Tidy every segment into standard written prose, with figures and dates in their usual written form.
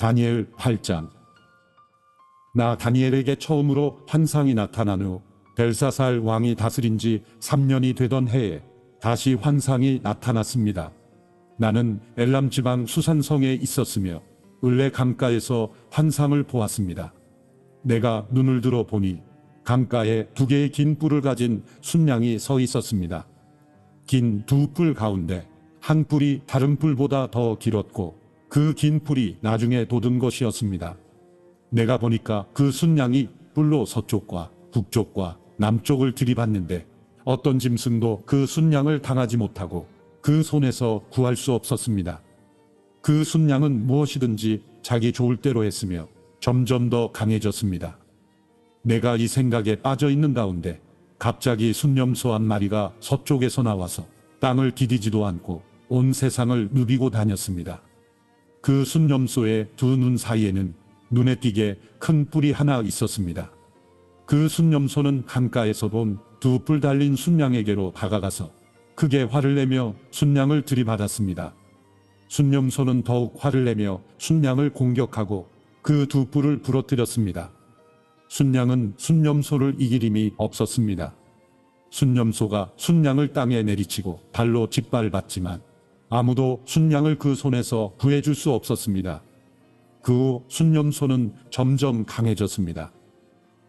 다니엘 8장. 나 다니엘에게 처음으로 환상이 나타난 후 벨사살 왕이 다스린 지 3년이 되던 해에 다시 환상이 나타났습니다. 나는 엘람 지방 수산성에 있었으며 을레 강가에서 환상을 보았습니다. 내가 눈을 들어 보니 강가에 2개의 긴 뿔을 가진 순양이 서 있었습니다. 긴 2뿔 가운데 한 뿔이 다른 뿔보다 더 길었고 그 긴 뿔이 나중에 돋은 것이었습니다. 내가 보니까 그 순양이 뿔로 서쪽과 북쪽과 남쪽을 들이받는데 어떤 짐승도 그 순양을 당하지 못하고 그 손에서 구할 수 없었습니다. 그 순양은 무엇이든지 자기 좋을 대로 했으며 점점 더 강해졌습니다. 내가 이 생각에 빠져 있는 가운데 갑자기 순념소 한 마리가 서쪽에서 나와서 땅을 디디지도 않고 온 세상을 누비고 다녔습니다. 그 순념소의 2눈 사이에는 눈에 띄게 큰 뿔이 하나 있었습니다. 그 순념소는 강가에서 본 2뿔 달린 순양에게로 다가가서 크게 화를 내며 순양을 들이받았습니다. 순념소는 더욱 화를 내며 순양을 공격하고 그 2뿔을 부러뜨렸습니다. 순양은 순념소를 이길 힘이 없었습니다. 순념소가 순양을 땅에 내리치고 발로 짓밟았지만 아무도 순양을 그 손에서 구해줄 수 없었습니다. 그 후 순념소는 점점 강해졌습니다.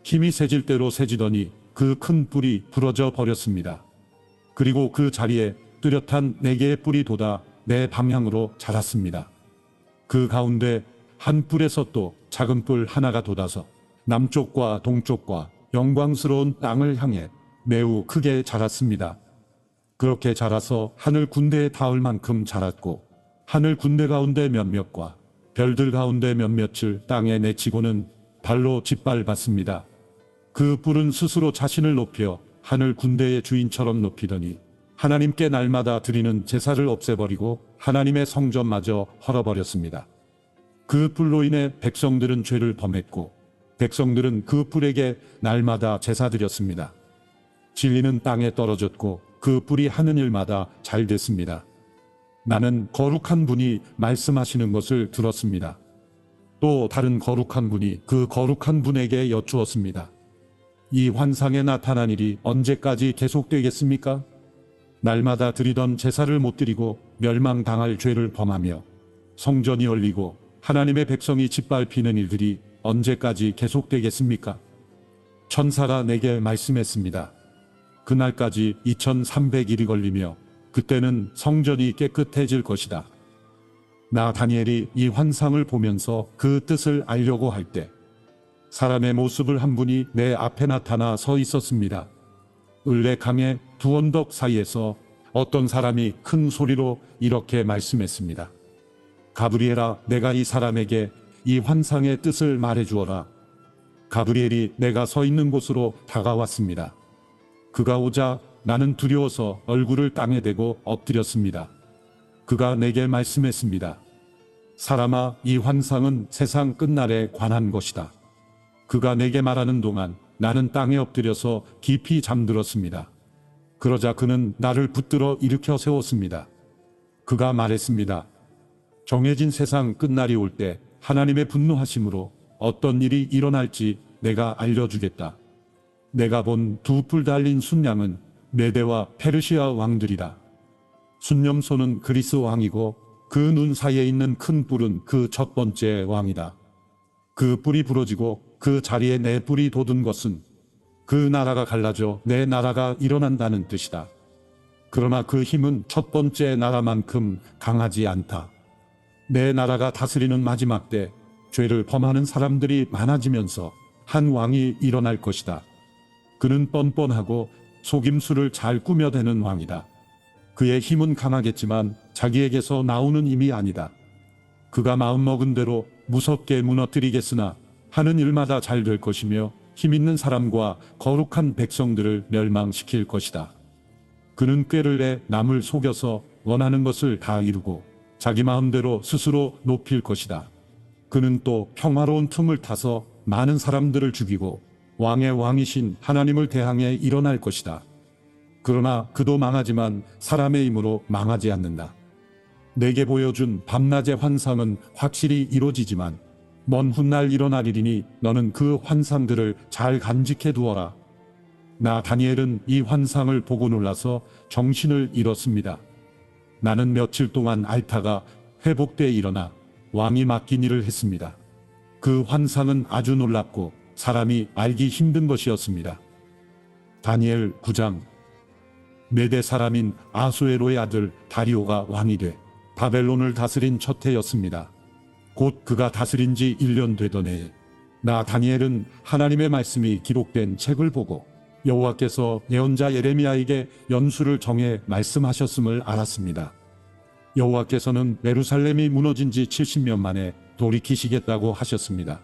힘이 세질 대로 세지더니 그 큰 뿔이 부러져 버렸습니다. 그리고 그 자리에 뚜렷한 4개의 뿔이 돋아 내 방향으로 자랐습니다. 그 가운데 한 뿔에서 또 작은 뿔 하나가 돋아서 남쪽과 동쪽과 영광스러운 땅을 향해 매우 크게 자랐습니다. 그렇게 자라서 하늘 군대에 닿을 만큼 자랐고 하늘 군대 가운데 몇몇과 별들 가운데 몇몇을 땅에 내치고는 발로 짓밟았습니다. 그 뿔은 스스로 자신을 높여 하늘 군대의 주인처럼 높이더니 하나님께 날마다 드리는 제사를 없애버리고 하나님의 성전마저 헐어버렸습니다. 그 뿔로 인해 백성들은 죄를 범했고 백성들은 그 뿔에게 날마다 제사 드렸습니다. 진리는 땅에 떨어졌고 그 뿔이 하는 일마다 잘 됐습니다. 나는 거룩한 분이 말씀하시는 것을 들었습니다. 또 다른 거룩한 분이 그 거룩한 분에게 여쭈었습니다. 이 환상에 나타난 일이 언제까지 계속되겠습니까? 날마다 드리던 제사를 못 드리고 멸망당할 죄를 범하며 성전이 얼리고 하나님의 백성이 짓밟히는 일들이 언제까지 계속되겠습니까? 천사가 내게 말씀했습니다. 그날까지 2300일이 걸리며 그때는 성전이 깨끗해질 것이다. 나 다니엘이 이 환상을 보면서 그 뜻을 알려고 할 때 사람의 모습을 한 분이 내 앞에 나타나 서 있었습니다. 을레 강의 2 언덕 사이에서 어떤 사람이 큰 소리로 이렇게 말씀했습니다. 가브리엘아, 내가 이 사람에게 이 환상의 뜻을 말해주어라. 가브리엘이 내가 서 있는 곳으로 다가왔습니다. 그가 오자 나는 두려워서 얼굴을 땅에 대고 엎드렸습니다. 그가 내게 말씀했습니다. 사람아, 이 환상은 세상 끝날에 관한 것이다. 그가 내게 말하는 동안 나는 땅에 엎드려서 깊이 잠들었습니다. 그러자 그는 나를 붙들어 일으켜 세웠습니다. 그가 말했습니다. 정해진 세상 끝날이 올 때 하나님의 분노하심으로 어떤 일이 일어날지 내가 알려주겠다. 내가 본 2뿔 달린 순양은 메대와 페르시아 왕들이다. 순념소는 그리스 왕이고 그 눈 사이에 있는 큰 뿔은 그 첫 번째 왕이다. 그 뿔이 부러지고 그 자리에 내 뿔이 돋은 것은 그 나라가 갈라져 내 나라가 일어난다는 뜻이다. 그러나 그 힘은 첫 번째 나라만큼 강하지 않다. 내 나라가 다스리는 마지막 때 죄를 범하는 사람들이 많아지면서 한 왕이 일어날 것이다. 그는 뻔뻔하고 속임수를 잘 꾸며대는 왕이다. 그의 힘은 강하겠지만 자기에게서 나오는 힘이 아니다. 그가 마음먹은 대로 무섭게 무너뜨리겠으나 하는 일마다 잘 될 것이며 힘있는 사람과 거룩한 백성들을 멸망시킬 것이다. 그는 꾀를 내 남을 속여서 원하는 것을 다 이루고 자기 마음대로 스스로 높일 것이다. 그는 또 평화로운 틈을 타서 많은 사람들을 죽이고 왕의 왕이신 하나님을 대항해 일어날 것이다. 그러나 그도 망하지만 사람의 힘으로 망하지 않는다. 내게 보여준 밤낮의 환상은 확실히 이루어지지만 먼 훗날 일어나리니 너는 그 환상들을 잘 간직해 두어라. 나 다니엘은 이 환상을 보고 놀라서 정신을 잃었습니다. 나는 며칠 동안 앓다가 회복돼 일어나 왕이 맡긴 일을 했습니다. 그 환상은 아주 놀랍고 사람이 알기 힘든 것이었습니다. 다니엘 9장. 메대 사람인 아수에로의 아들 다리오가 왕이 돼 바벨론을 다스린 첫 해였습니다. 곧 그가 다스린 지 1년 되던 해에 나 다니엘은 하나님의 말씀이 기록된 책을 보고 여호와께서 예언자 예레미야에게 연수를 정해 말씀하셨음을 알았습니다. 여호와께서는 예루살렘이 무너진 지 70년 만에 돌이키시겠다고 하셨습니다.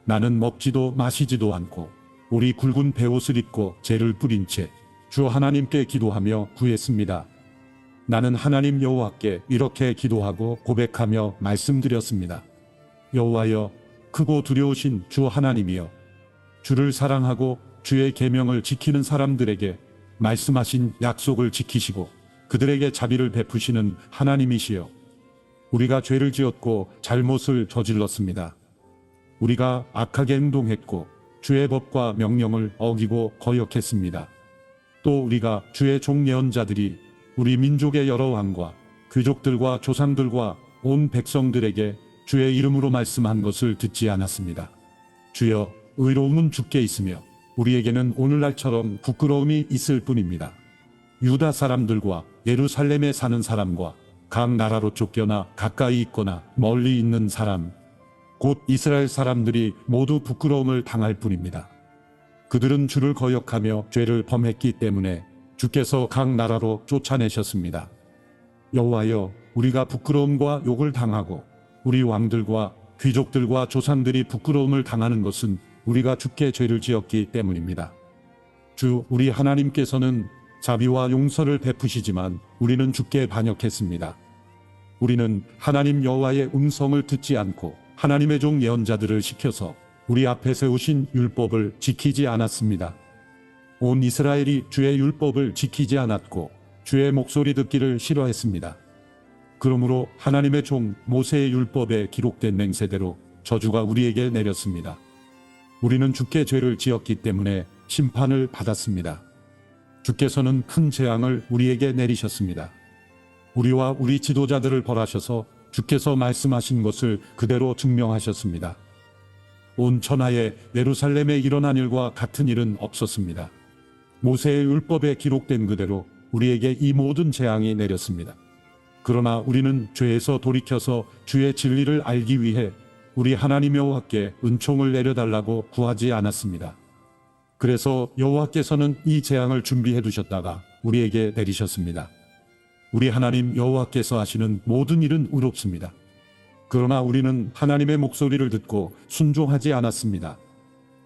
나는 먹지도 마시지도 않고 우리 굵은 베옷을 입고 재를 뿌린 채 주 하나님께 기도하며 구했습니다. 나는 하나님 여호와께 이렇게 기도하고 고백하며 말씀드렸습니다. 여호와여, 크고 두려우신 주 하나님이여, 주를 사랑하고 주의 계명을 지키는 사람들에게 말씀하신 약속을 지키시고 그들에게 자비를 베푸시는 하나님이시여, 우리가 죄를 지었고 잘못을 저질렀습니다. 우리가 악하게 행동했고 주의 법과 명령을 어기고 거역했습니다. 또 우리가 주의 종 예언자들이 우리 민족의 여러 왕과 귀족들과 조상들과 온 백성들에게 주의 이름으로 말씀한 것을 듣지 않았습니다. 주여, 의로움은 주께 있으며 우리에게는 오늘날처럼 부끄러움이 있을 뿐입니다. 유다 사람들과 예루살렘에 사는 사람과 각 나라로 쫓겨나 가까이 있거나 멀리 있는 사람, 곧 이스라엘 사람들이 모두 부끄러움을 당할 뿐입니다. 그들은 주를 거역하며 죄를 범했기 때문에 주께서 각 나라로 쫓아내셨습니다. 여호와여, 우리가 부끄러움과 욕을 당하고 우리 왕들과 귀족들과 조상들이 부끄러움을 당하는 것은 우리가 주께 죄를 지었기 때문입니다. 주 우리 하나님께서는 자비와 용서를 베푸시지만 우리는 주께 반역했습니다. 우리는 하나님 여호와의 음성을 듣지 않고 하나님의 종 예언자들을 시켜서 우리 앞에 세우신 율법을 지키지 않았습니다. 온 이스라엘이 주의 율법을 지키지 않았고 주의 목소리 듣기를 싫어했습니다. 그러므로 하나님의 종 모세의 율법에 기록된 맹세대로 저주가 우리에게 내렸습니다. 우리는 주께 죄를 지었기 때문에 심판을 받았습니다. 주께서는 큰 재앙을 우리에게 내리셨습니다. 우리와 우리 지도자들을 벌하셔서 주께서 말씀하신 것을 그대로 증명하셨습니다. 온 천하에 예루살렘에 일어난 일과 같은 일은 없었습니다. 모세의 율법에 기록된 그대로 우리에게 이 모든 재앙이 내렸습니다. 그러나 우리는 죄에서 돌이켜서 주의 진리를 알기 위해 우리 하나님 여호와께 은총을 내려달라고 구하지 않았습니다. 그래서 여호와께서는 이 재앙을 준비해 두셨다가 우리에게 내리셨습니다. 우리 하나님 여호와께서 하시는 모든 일은 의롭습니다. 그러나 우리는 하나님의 목소리를 듣고 순종하지 않았습니다.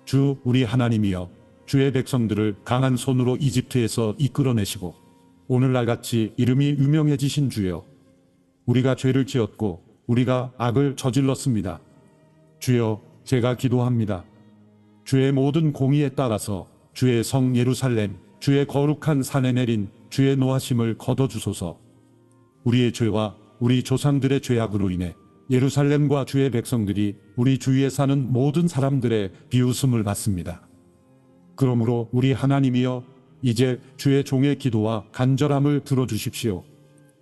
주 우리 하나님이여, 주의 백성들을 강한 손으로 이집트에서 이끌어내시고 오늘날같이 이름이 유명해지신 주여, 우리가 죄를 지었고 우리가 악을 저질렀습니다. 주여, 제가 기도합니다. 주의 모든 공의에 따라서 주의 성 예루살렘, 주의 거룩한 산에 내린 주의 노하심을 거둬주소서. 우리의 죄와 우리 조상들의 죄악으로 인해 예루살렘과 주의 백성들이 우리 주위에 사는 모든 사람들의 비웃음을 받습니다. 그러므로 우리 하나님이여, 이제 주의 종의 기도와 간절함을 들어주십시오.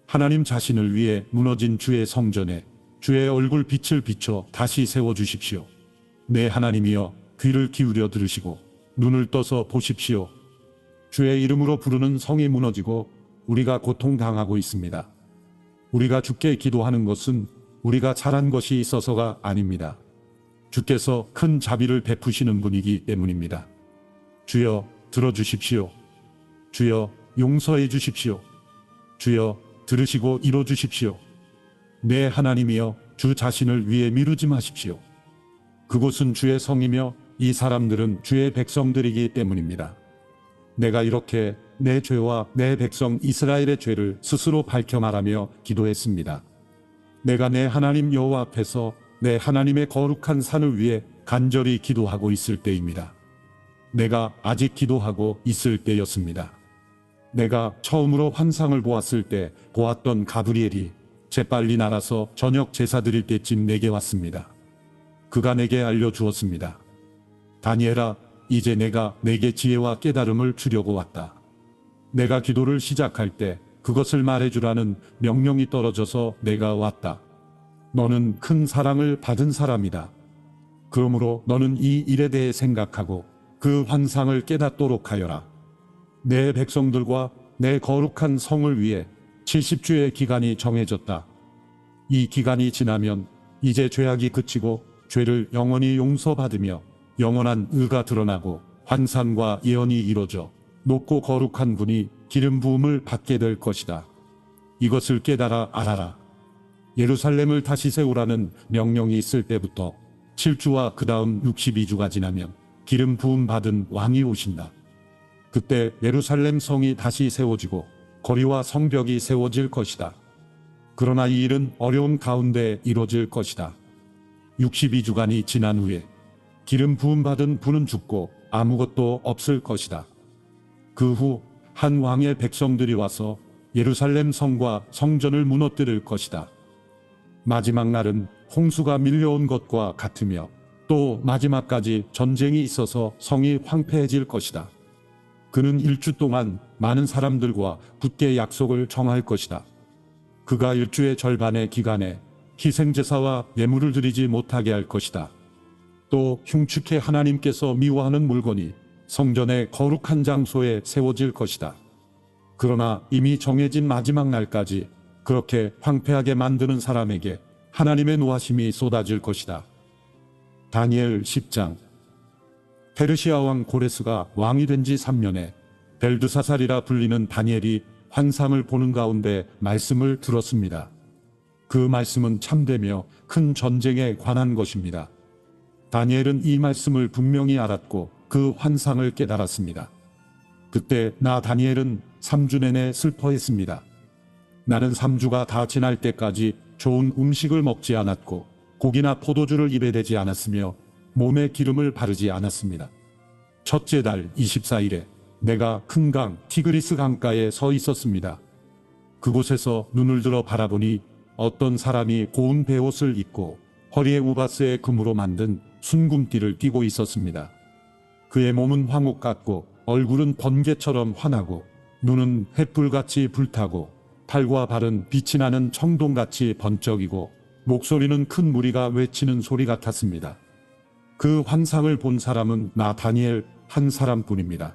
하나님 자신을 위해 무너진 주의 성전에 주의 얼굴 빛을 비춰 다시 세워주십시오. 내 하나님이여, 귀를 기울여 들으시고 눈을 떠서 보십시오. 주의 이름으로 부르는 성이 무너지고 우리가 고통당하고 있습니다. 우리가 주께 기도하는 것은 우리가 잘한 것이 있어서가 아닙니다. 주께서 큰 자비를 베푸시는 분이기 때문입니다. 주여, 들어주십시오. 주여, 용서해 주십시오. 주여, 들으시고 이뤄주십시오. 내 하나님이여, 주 자신을 위해 미루지 마십시오. 그곳은 주의 성이며 이 사람들은 주의 백성들이기 때문입니다. 내가 이렇게 내 죄와 내 백성 이스라엘의 죄를 스스로 밝혀 말하며 기도했습니다. 내가 내 하나님 여호와 앞에서 내 하나님의 거룩한 산을 위해 간절히 기도하고 있을 때입니다. 내가 아직 기도하고 있을 때였습니다. 내가 처음으로 환상을 보았을 때 보았던 가브리엘이 재빨리 날아서 저녁 제사 드릴 때쯤 내게 왔습니다. 그가 내게 알려주었습니다. 다니엘아, 이제 내가 내게 지혜와 깨달음을 주려고 왔다. 내가 기도를 시작할 때 그것을 말해주라는 명령이 떨어져서 내가 왔다. 너는 큰 사랑을 받은 사람이다. 그러므로 너는 이 일에 대해 생각하고 그 환상을 깨닫도록 하여라. 내 백성들과 내 거룩한 성을 위해 70주의 기간이 정해졌다. 이 기간이 지나면 이제 죄악이 그치고 죄를 영원히 용서받으며 영원한 의가 드러나고 환상과 예언이 이루어져 높고 거룩한 분이 기름 부음을 받게 될 것이다. 이것을 깨달아 알아라. 예루살렘을 다시 세우라는 명령이 있을 때부터 7주와 그 다음 62주가 지나면 기름 부음 받은 왕이 오신다. 그때 예루살렘 성이 다시 세워지고 거리와 성벽이 세워질 것이다. 그러나 이 일은 어려운 가운데 이루어질 것이다. 62주간이 지난 후에 기름 부음 받은 분은 죽고 아무것도 없을 것이다. 그 후 한 왕의 백성들이 와서 예루살렘 성과 성전을 무너뜨릴 것이다. 마지막 날은 홍수가 밀려온 것과 같으며 또 마지막까지 전쟁이 있어서 성이 황폐해질 것이다. 그는 1주 동안 많은 사람들과 굳게 약속을 정할 것이다. 그가 1주의 절반의 기간에 희생제사와 예물을 드리지 못하게 할 것이다. 또 흉측해 하나님께서 미워하는 물건이 성전의 거룩한 장소에 세워질 것이다. 그러나 이미 정해진 마지막 날까지 그렇게 황폐하게 만드는 사람에게 하나님의 노하심이 쏟아질 것이다. 다니엘 10장. 페르시아 왕 고레스가 왕이 된 지 3년에 벨드사살이라 불리는 다니엘이 환상을 보는 가운데 말씀을 들었습니다. 그 말씀은 참되며 큰 전쟁에 관한 것입니다. 다니엘은 이 말씀을 분명히 알았고 그 환상을 깨달았습니다. 그때 나 다니엘은 3주 내내 슬퍼했습니다. 나는 3주가 다 지날 때까지 좋은 음식을 먹지 않았고 고기나 포도주를 입에 대지 않았으며 몸에 기름을 바르지 않았습니다. 첫째 달 24일에 내가 큰 강 티그리스 강가에 서 있었습니다. 그곳에서 눈을 들어 바라보니 어떤 사람이 고운 베옷을 입고 허리에 우바스의 금으로 만든 순금띠를 띠고 있었습니다. 그의 몸은 황옥 같고 얼굴은 번개처럼 환하고 눈은 횃불같이 불타고 팔과 발은 빛이 나는 청동같이 번쩍이고 목소리는 큰 무리가 외치는 소리 같았습니다. 그 환상을 본 사람은 나 다니엘 한 사람뿐입니다.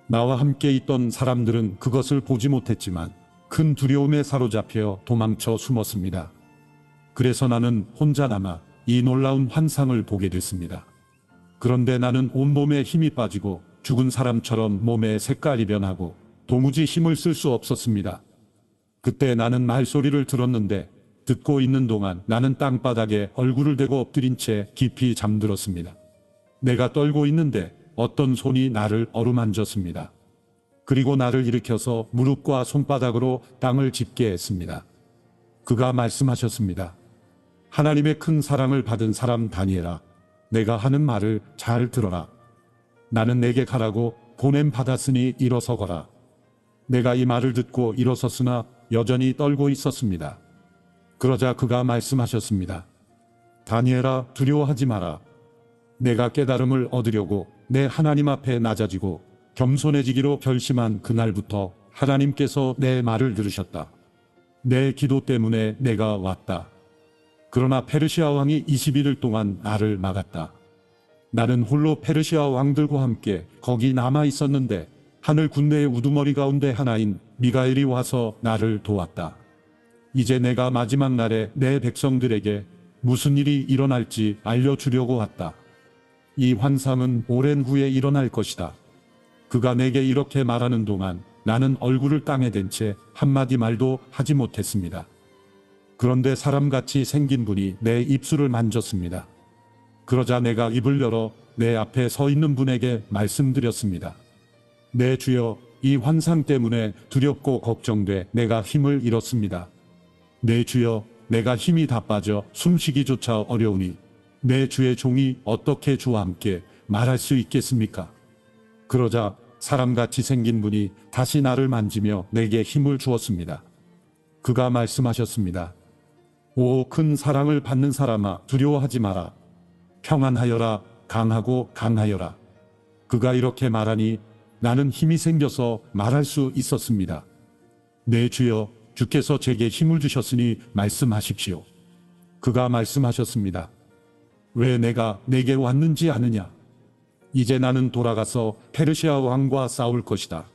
나와 함께 있던 사람들은 그것을 보지 못했지만 큰 두려움에 사로잡혀 도망쳐 숨었습니다. 그래서 나는 혼자 남아 이 놀라운 환상을 보게 됐습니다. 그런데 나는 온몸에 힘이 빠지고 죽은 사람처럼 몸의 색깔이 변하고 도무지 힘을 쓸 수 없었습니다. 그때 나는 말소리를 들었는데 듣고 있는 동안 나는 땅바닥에 얼굴을 대고 엎드린 채 깊이 잠들었습니다. 내가 떨고 있는데 어떤 손이 나를 어루만졌습니다. 그리고 나를 일으켜서 무릎과 손바닥으로 땅을 짚게 했습니다. 그가 말씀하셨습니다. 하나님의 큰 사랑을 받은 사람 다니엘아, 내가 하는 말을 잘 들어라. 나는 내게 가라고 보냄 받았으니 일어서거라. 내가 이 말을 듣고 일어섰으나 여전히 떨고 있었습니다. 그러자 그가 말씀하셨습니다. 다니엘아, 두려워하지 마라. 내가 깨달음을 얻으려고 내 하나님 앞에 낮아지고 겸손해지기로 결심한 그날부터 하나님께서 내 말을 들으셨다. 내 기도 때문에 내가 왔다. 그러나 페르시아 왕이 21일 동안 나를 막았다. 나는 홀로 페르시아 왕들과 함께 거기 남아 있었는데 하늘 군대의 우두머리 가운데 하나인 미가엘이 와서 나를 도왔다. 이제 내가 마지막 날에 내 백성들에게 무슨 일이 일어날지 알려주려고 왔다. 이 환상은 오랜 후에 일어날 것이다. 그가 내게 이렇게 말하는 동안 나는 얼굴을 땅에 댄 채 한마디 말도 하지 못했습니다. 그런데 사람같이 생긴 분이 내 입술을 만졌습니다. 그러자 내가 입을 열어 내 앞에 서 있는 분에게 말씀드렸습니다. 내 주여, 이 환상 때문에 두렵고 걱정돼 내가 힘을 잃었습니다. 내 주여, 내가 힘이 다 빠져 숨쉬기조차 어려우니 내 주의 종이 어떻게 주와 함께 말할 수 있겠습니까? 그러자 사람같이 생긴 분이 다시 나를 만지며 내게 힘을 주었습니다. 그가 말씀하셨습니다. 오, 큰 사랑을 받는 사람아, 두려워하지 마라. 평안하여라. 강하고 강하여라. 그가 이렇게 말하니 나는 힘이 생겨서 말할 수 있었습니다. 네, 주여, 주께서 제게 힘을 주셨으니 말씀하십시오. 그가 말씀하셨습니다. 왜 내가 내게 왔는지 아느냐? 이제 나는 돌아가서 페르시아 왕과 싸울 것이다.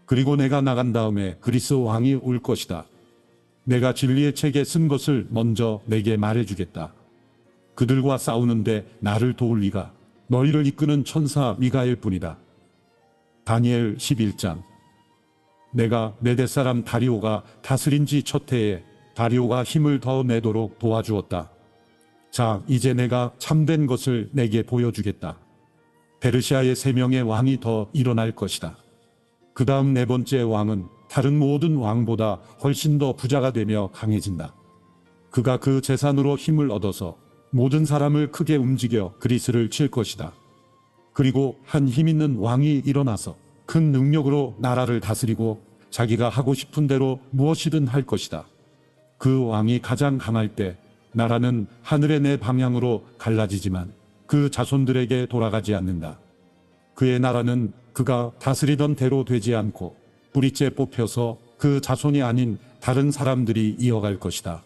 그리고 내가 나간 다음에 그리스 왕이 올 것이다. 내가 진리의 책에 쓴 것을 먼저 내게 말해주겠다. 그들과 싸우는데 나를 도울 리가 너희를 이끄는 천사 미가엘 뿐이다. 다니엘 11장. 내가 메대 사람 다리오가 다스린 지 첫 해에 다리오가 힘을 더 내도록 도와주었다. 자, 이제 내가 참된 것을 내게 보여주겠다. 페르시아의 3명의 왕이 더 일어날 것이다. 그 다음 4번째 왕은 다른 모든 왕보다 훨씬 더 부자가 되며 강해진다. 그가 그 재산으로 힘을 얻어서 모든 사람을 크게 움직여 그리스를 칠 것이다. 그리고 한 힘있는 왕이 일어나서 큰 능력으로 나라를 다스리고 자기가 하고 싶은 대로 무엇이든 할 것이다. 그 왕이 가장 강할 때 나라는 하늘의 4방향으로 갈라지지만 그 자손들에게 돌아가지 않는다. 그의 나라는 그가 다스리던 대로 되지 않고 뿌리째 뽑혀서 그 자손이 아닌 다른 사람들이 이어갈 것이다.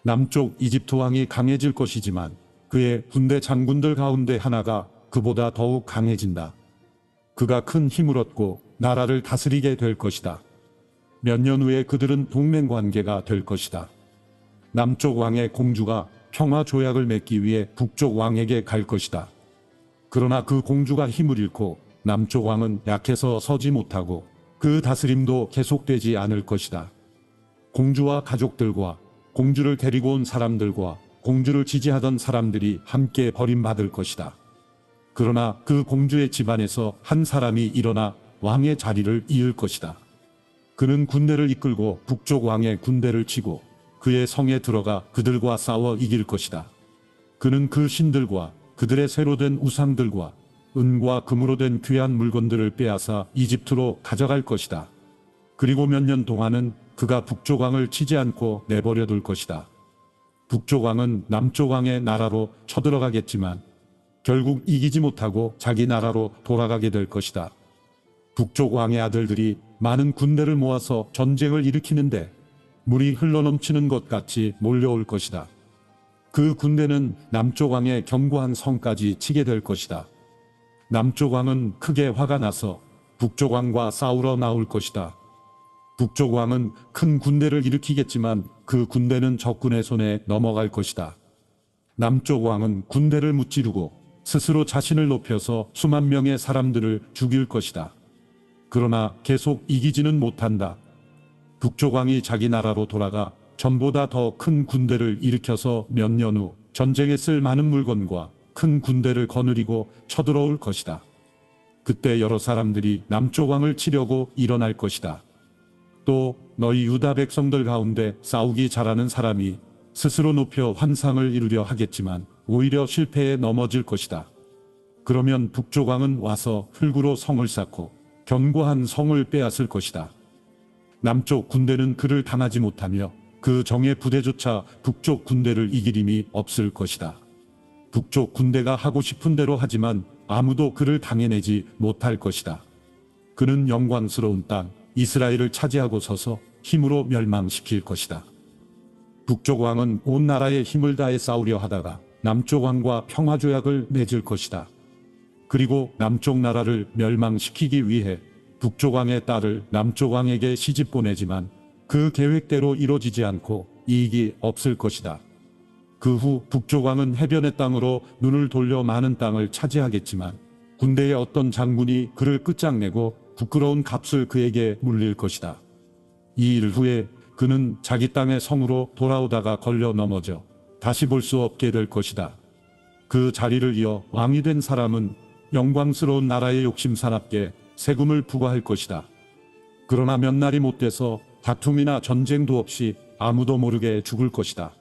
남쪽 이집트 왕이 강해질 것이지만 그의 군대 장군들 가운데 하나가 그보다 더욱 강해진다. 그가 큰 힘을 얻고 나라를 다스리게 될 것이다. 몇 년 후에 그들은 동맹관계가 될 것이다. 남쪽 왕의 공주가 평화 조약을 맺기 위해 북쪽 왕에게 갈 것이다. 그러나 그 공주가 힘을 잃고 남쪽 왕은 약해서 서지 못하고 그 다스림도 계속되지 않을 것이다. 공주와 가족들과 공주를 데리고 온 사람들과 공주를 지지하던 사람들이 함께 버림받을 것이다. 그러나 그 공주의 집안에서 한 사람이 일어나 왕의 자리를 이을 것이다. 그는 군대를 이끌고 북쪽 왕의 군대를 치고 그의 성에 들어가 그들과 싸워 이길 것이다. 그는 그 신들과 그들의 새로 된 우상들과 은과 금으로 된 귀한 물건들을 빼앗아 이집트로 가져갈 것이다. 그리고 몇 년 동안은 그가 북쪽 왕을 치지 않고 내버려 둘 것이다. 북쪽 왕은 남쪽 왕의 나라로 쳐들어가겠지만 결국 이기지 못하고 자기 나라로 돌아가게 될 것이다. 북쪽 왕의 아들들이 많은 군대를 모아서 전쟁을 일으키는데 물이 흘러넘치는 것 같이 몰려올 것이다. 그 군대는 남쪽 왕의 견고한 성까지 치게 될 것이다. 남쪽 왕은 크게 화가 나서 북쪽 왕과 싸우러 나올 것이다. 북쪽 왕은 큰 군대를 일으키겠지만 그 군대는 적군의 손에 넘어갈 것이다. 남쪽 왕은 군대를 무찌르고 스스로 자신을 높여서 수만 명의 사람들을 죽일 것이다. 그러나 계속 이기지는 못한다. 북쪽 왕이 자기 나라로 돌아가 전보다 더 큰 군대를 일으켜서 몇 년 후 전쟁에 쓸 많은 물건과 큰 군대를 거느리고 쳐들어올 것이다. 그때 여러 사람들이 남쪽 왕을 치려고 일어날 것이다. 또 너희 유다 백성들 가운데 싸우기 잘하는 사람이 스스로 높여 환상을 이루려 하겠지만 오히려 실패에 넘어질 것이다. 그러면 북쪽 왕은 와서 흙으로 성을 쌓고 견고한 성을 빼앗을 것이다. 남쪽 군대는 그를 당하지 못하며 그 정예 부대조차 북쪽 군대를 이길 힘이 없을 것이다. 북쪽 군대가 하고 싶은 대로 하지만 아무도 그를 당해내지 못할 것이다. 그는 영광스러운 땅 이스라엘을 차지하고 서서 힘으로 멸망시킬 것이다. 북쪽 왕은 온 나라에 힘을 다해 싸우려 하다가 남쪽 왕과 평화조약을 맺을 것이다. 그리고 남쪽 나라를 멸망시키기 위해 북쪽 왕의 딸을 남쪽 왕에게 시집 보내지만 그 계획대로 이루어지지 않고 이익이 없을 것이다. 그 후 북쪽 왕은 해변의 땅으로 눈을 돌려 많은 땅을 차지하겠지만 군대의 어떤 장군이 그를 끝장내고 부끄러운 값을 그에게 물릴 것이다. 이 일 후에 그는 자기 땅의 성으로 돌아오다가 걸려 넘어져 다시 볼 수 없게 될 것이다. 그 자리를 이어 왕이 된 사람은 영광스러운 나라의 욕심 사납게 세금을 부과할 것이다. 그러나 몇 날이 못 돼서 다툼이나 전쟁도 없이 아무도 모르게 죽을 것이다.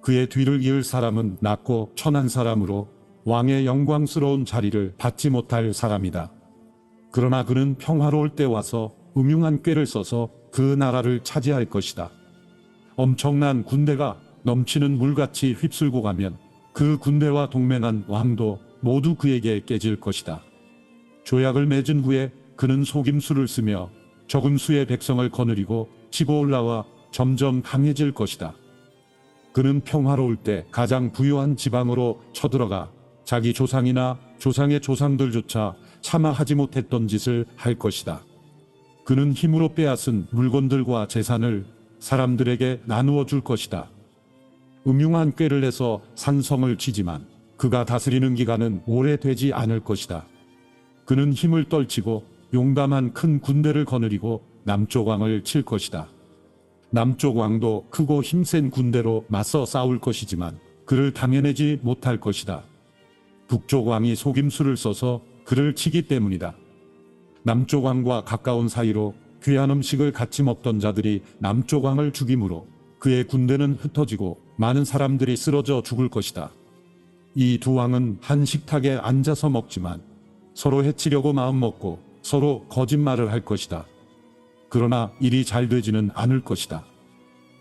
그의 뒤를 이을 사람은 낮고 천한 사람으로 왕의 영광스러운 자리를 받지 못할 사람이다. 그러나 그는 평화로울 때 와서 음흉한 꾀를 써서 그 나라를 차지할 것이다. 엄청난 군대가 넘치는 물같이 휩쓸고 가면 그 군대와 동맹한 왕도 모두 그에게 깨질 것이다. 조약을 맺은 후에 그는 속임수를 쓰며 적은 수의 백성을 거느리고 치고 올라와 점점 강해질 것이다. 그는 평화로울 때 가장 부유한 지방으로 쳐들어가 자기 조상이나 조상의 조상들조차 차마 하지 못했던 짓을 할 것이다. 그는 힘으로 빼앗은 물건들과 재산을 사람들에게 나누어 줄 것이다. 음흉한 꾀를 내서 산성을 치지만 그가 다스리는 기간은 오래되지 않을 것이다. 그는 힘을 떨치고 용감한 큰 군대를 거느리고 남쪽 왕을 칠 것이다. 남쪽 왕도 크고 힘센 군대로 맞서 싸울 것이지만 그를 당해내지 못할 것이다. 북쪽 왕이 속임수를 써서 그를 치기 때문이다. 남쪽 왕과 가까운 사이로 귀한 음식을 같이 먹던 자들이 남쪽 왕을 죽임으로 그의 군대는 흩어지고 많은 사람들이 쓰러져 죽을 것이다. 이 두 왕은 한 식탁에 앉아서 먹지만 서로 해치려고 마음먹고 서로 거짓말을 할 것이다. 그러나 일이 잘 되지는 않을 것이다.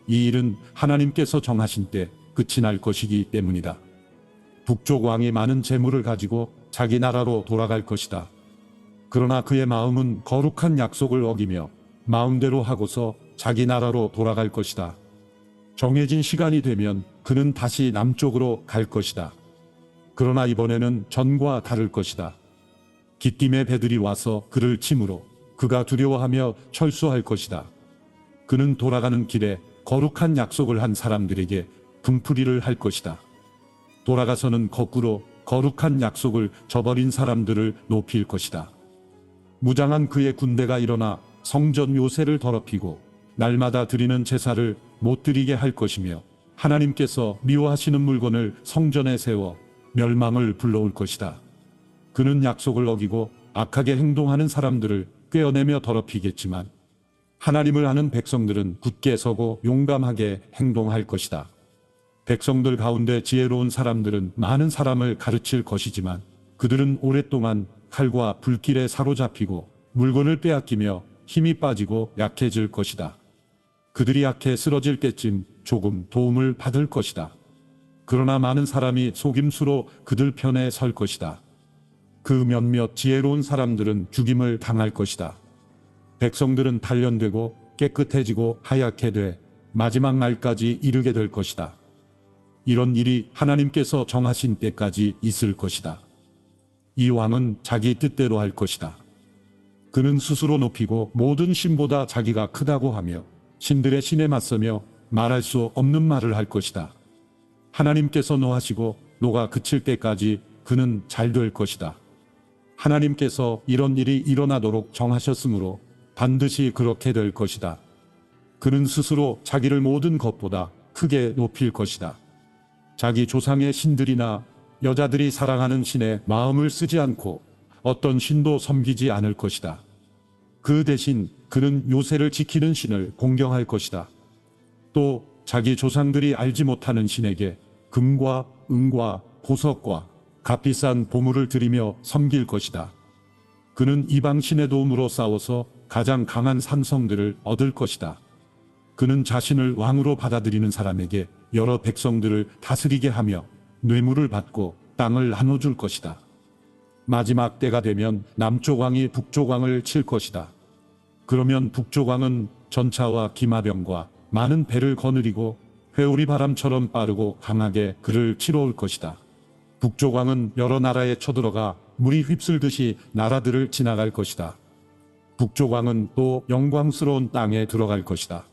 이 일은 하나님께서 정하신 때 끝이 날 것이기 때문이다. 북쪽 왕이 많은 재물을 가지고 자기 나라로 돌아갈 것이다. 그러나 그의 마음은 거룩한 약속을 어기며 마음대로 하고서 자기 나라로 돌아갈 것이다. 정해진 시간이 되면 그는 다시 남쪽으로 갈 것이다. 그러나 이번에는 전과 다를 것이다. 기띔의 배들이 와서 그를 치므로 그가 두려워하며 철수할 것이다. 그는 돌아가는 길에 거룩한 약속을 한 사람들에게 분풀이를 할 것이다. 돌아가서는 거꾸로 거룩한 약속을 저버린 사람들을 높일 것이다. 무장한 그의 군대가 일어나 성전 요새를 더럽히고 날마다 드리는 제사를 못 드리게 할 것이며 하나님께서 미워하시는 물건을 성전에 세워 멸망을 불러올 것이다. 그는 약속을 어기고 악하게 행동하는 사람들을 꿰어내며 더럽히겠지만 하나님을 아는 백성들은 굳게 서고 용감하게 행동할 것이다. 백성들 가운데 지혜로운 사람들은 많은 사람을 가르칠 것이지만 그들은 오랫동안 칼과 불길에 사로잡히고 물건을 빼앗기며 힘이 빠지고 약해질 것이다. 그들이 약해 쓰러질 때쯤 조금 도움을 받을 것이다. 그러나 많은 사람이 속임수로 그들 편에 설 것이다. 그 몇몇 지혜로운 사람들은 죽임을 당할 것이다. 백성들은 단련되고 깨끗해지고 하얗게 돼 마지막 날까지 이르게 될 것이다. 이런 일이 하나님께서 정하신 때까지 있을 것이다. 이 왕은 자기 뜻대로 할 것이다. 그는 스스로 높이고 모든 신보다 자기가 크다고 하며 신들의 신에 맞서며 말할 수 없는 말을 할 것이다. 하나님께서 노하시고 노가 그칠 때까지 그는 잘 될 것이다. 하나님께서 이런 일이 일어나도록 정하셨으므로 반드시 그렇게 될 것이다. 그는 스스로 자기를 모든 것보다 크게 높일 것이다. 자기 조상의 신들이나 여자들이 사랑하는 신에 마음을 쓰지 않고 어떤 신도 섬기지 않을 것이다. 그 대신 그는 요새를 지키는 신을 공경할 것이다. 또 자기 조상들이 알지 못하는 신에게 금과 은과 보석과 값비싼 보물을 드리며 섬길 것이다. 그는 이방 신의 도움으로 싸워서 가장 강한 산성들을 얻을 것이다. 그는 자신을 왕으로 받아들이는 사람에게 여러 백성들을 다스리게 하며 뇌물을 받고 땅을 나눠줄 것이다. 마지막 때가 되면 남쪽 왕이 북쪽 왕을 칠 것이다. 그러면 북쪽 왕은 전차와 기마병과 많은 배를 거느리고 회오리 바람처럼 빠르고 강하게 그를 치러 올 것이다. 북쪽 왕은 여러 나라에 쳐들어가 물이 휩쓸듯이 나라들을 지나갈 것이다. 북쪽 왕은 또 영광스러운 땅에 들어갈 것이다.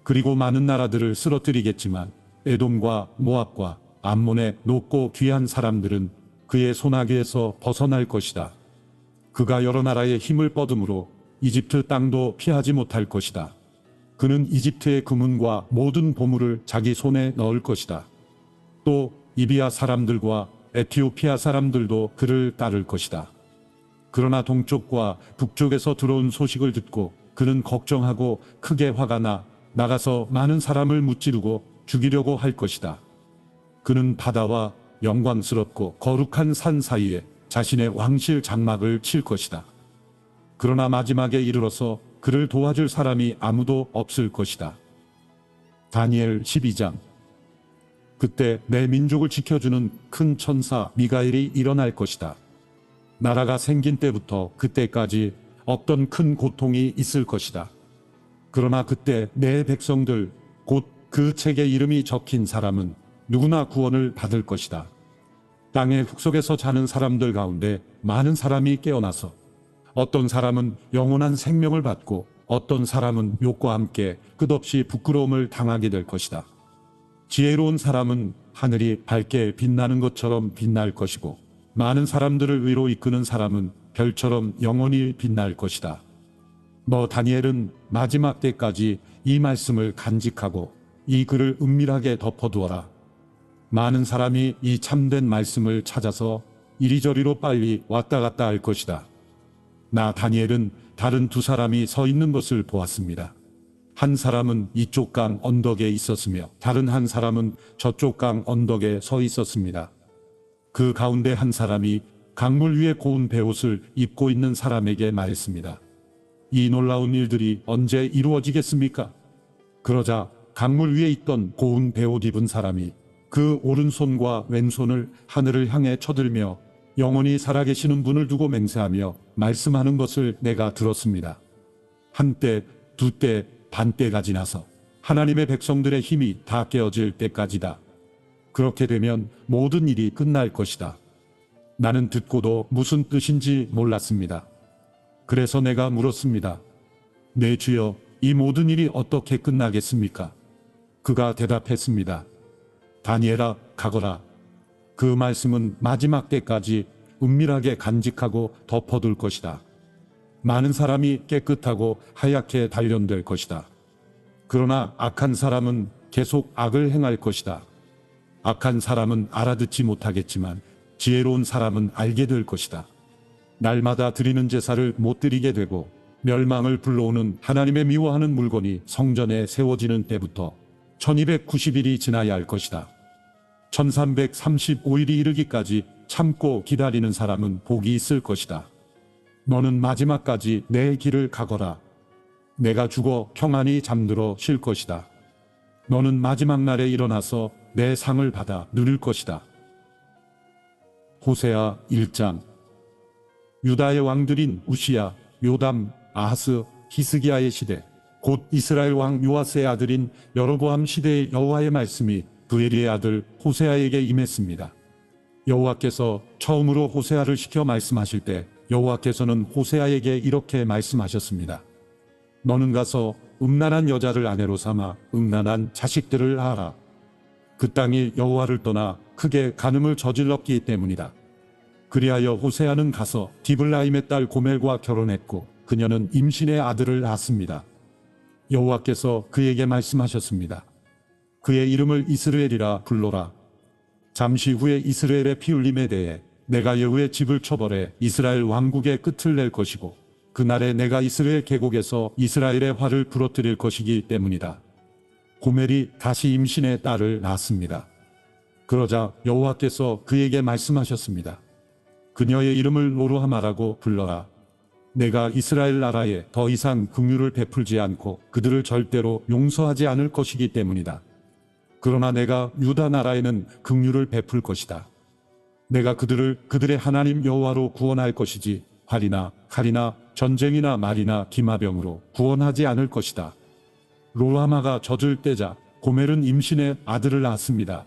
그리고 많은 나라들을 쓰러뜨리겠지만 에돔과 모압과 암몬의 높고 귀한 사람들은 그의 손아귀에서 벗어날 것이다. 그가 여러 나라의 힘을 뻗음으로 이집트 땅도 피하지 못할 것이다. 그는 이집트의 금은과 모든 보물을 자기 손에 넣을 것이다. 또 이비아 사람들과 에티오피아 사람들도 그를 따를 것이다. 그러나 동쪽과 북쪽에서 들어온 소식을 듣고 그는 걱정하고 크게 화가 나 나가서 많은 사람을 무찌르고 죽이려고 할 것이다. 그는 바다와 영광스럽고 거룩한 산 사이에 자신의 왕실 장막을 칠 것이다. 그러나 마지막에 이르러서 그를 도와줄 사람이 아무도 없을 것이다. 다니엘 12장. 그때 내 민족을 지켜주는 큰 천사 미가엘이 일어날 것이다. 나라가 생긴 때부터 그때까지 없던 큰 고통이 있을 것이다. 그러나 그때 내 백성들, 곧 그 책에 이름이 적힌 사람은 누구나 구원을 받을 것이다. 땅의 흙속에서 자는 사람들 가운데 많은 사람이 깨어나서 어떤 사람은 영원한 생명을 받고 어떤 사람은 욕과 함께 끝없이 부끄러움을 당하게 될 것이다. 지혜로운 사람은 하늘이 밝게 빛나는 것처럼 빛날 것이고 많은 사람들을 의로 이끄는 사람은 별처럼 영원히 빛날 것이다. 너 다니엘은 마지막 때까지 이 말씀을 간직하고 이 글을 은밀하게 덮어두어라. 많은 사람이 이 참된 말씀을 찾아서 이리저리로 빨리 왔다 갔다 할 것이다. 나 다니엘은 다른 두 사람이 서 있는 것을 보았습니다. 한 사람은 이쪽 강 언덕에 있었으며 다른 한 사람은 저쪽 강 언덕에 서 있었습니다. 그 가운데 한 사람이 강물 위에 고운 베옷을 입고 있는 사람에게 말했습니다. 이 놀라운 일들이 언제 이루어지겠습니까? 그러자 강물 위에 있던 고운 베옷 입은 사람이 그 오른손과 왼손을 하늘을 향해 쳐들며 영원히 살아계시는 분을 두고 맹세하며 말씀하는 것을 내가 들었습니다. 한때, 두때, 반때가 지나서 하나님의 백성들의 힘이 다 깨어질 때까지다. 그렇게 되면 모든 일이 끝날 것이다. 나는 듣고도 무슨 뜻인지 몰랐습니다. 그래서 내가 물었습니다. 내 주여, 이 모든 일이 어떻게 끝나겠습니까? 그가 대답했습니다. 다니엘아, 가거라. 그 말씀은 마지막 때까지 은밀하게 간직하고 덮어둘 것이다. 많은 사람이 깨끗하고 하얗게 단련될 것이다. 그러나 악한 사람은 계속 악을 행할 것이다. 악한 사람은 알아듣지 못하겠지만 지혜로운 사람은 알게 될 것이다. 날마다 드리는 제사를 못 드리게 되고 멸망을 불러오는 하나님의 미워하는 물건이 성전에 세워지는 때부터 1290일이 지나야 할 것이다. 1335일이 이르기까지 참고 기다리는 사람은 복이 있을 것이다. 너는 마지막까지 내 길을 가거라. 내가 죽어 평안히 잠들어 쉴 것이다. 너는 마지막 날에 일어나서 내 상을 받아 누릴 것이다. 호세아 1장. 유다의 왕들인 우시야, 요담, 아하스, 히스기야의 시대, 곧 이스라엘 왕 요아스의 아들인 여로보암 시대의 여호와의 말씀이 브에리의 아들 호세아에게 임했습니다. 여호와께서 처음으로 호세아를 시켜 말씀하실 때 여호와께서는 호세아에게 이렇게 말씀하셨습니다. 너는 가서 음란한 여자를 아내로 삼아 음란한 자식들을 낳아라. 그 땅이 여호와를 떠나 크게 간음을 저질렀기 때문이다. 그리하여 호세아는 가서 디블라임의 딸 고멜과 결혼했고 그녀는 임신의 아들을 낳았습니다. 여호와께서 그에게 말씀하셨습니다. 그의 이름을 이스라엘이라 불러라. 잠시 후에 이스라엘의 피 흘림에 대해 내가 여호와의 집을 처벌해 이스라엘 왕국의 끝을 낼 것이고 그날에 내가 이스라엘 계곡에서 이스라엘의 화를 부러뜨릴 것이기 때문이다. 고멜이 다시 임신의 딸을 낳았습니다. 그러자 여호와께서 그에게 말씀하셨습니다. 그녀의 이름을 로루하마라고 불러라. 내가 이스라엘 나라에 더 이상 긍휼을 베풀지 않고 그들을 절대로 용서하지 않을 것이기 때문이다. 그러나 내가 유다 나라에는 긍휼을 베풀 것이다. 내가 그들을 그들의 하나님 여호와로 구원할 것이지 활이나 칼이나 전쟁이나 말이나 기마병으로 구원하지 않을 것이다. 로루하마가 젖을 떼자 고멜은 임신의 아들을 낳았습니다.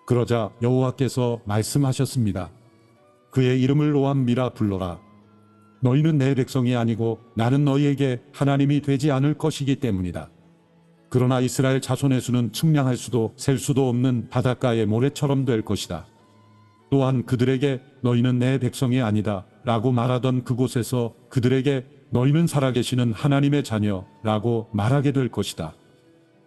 그러자 여호와께서 말씀하셨습니다. 그의 이름을 로암미라 불러라. 너희는 내 백성이 아니고 나는 너희에게 하나님이 되지 않을 것이기 때문이다. 그러나 이스라엘 자손의 수는 측량할 수도 셀 수도 없는 바닷가의 모래처럼 될 것이다. 또한 그들에게 너희는 내 백성이 아니다 라고 말하던 그곳에서 그들에게 너희는 살아계시는 하나님의 자녀 라고 말하게 될 것이다.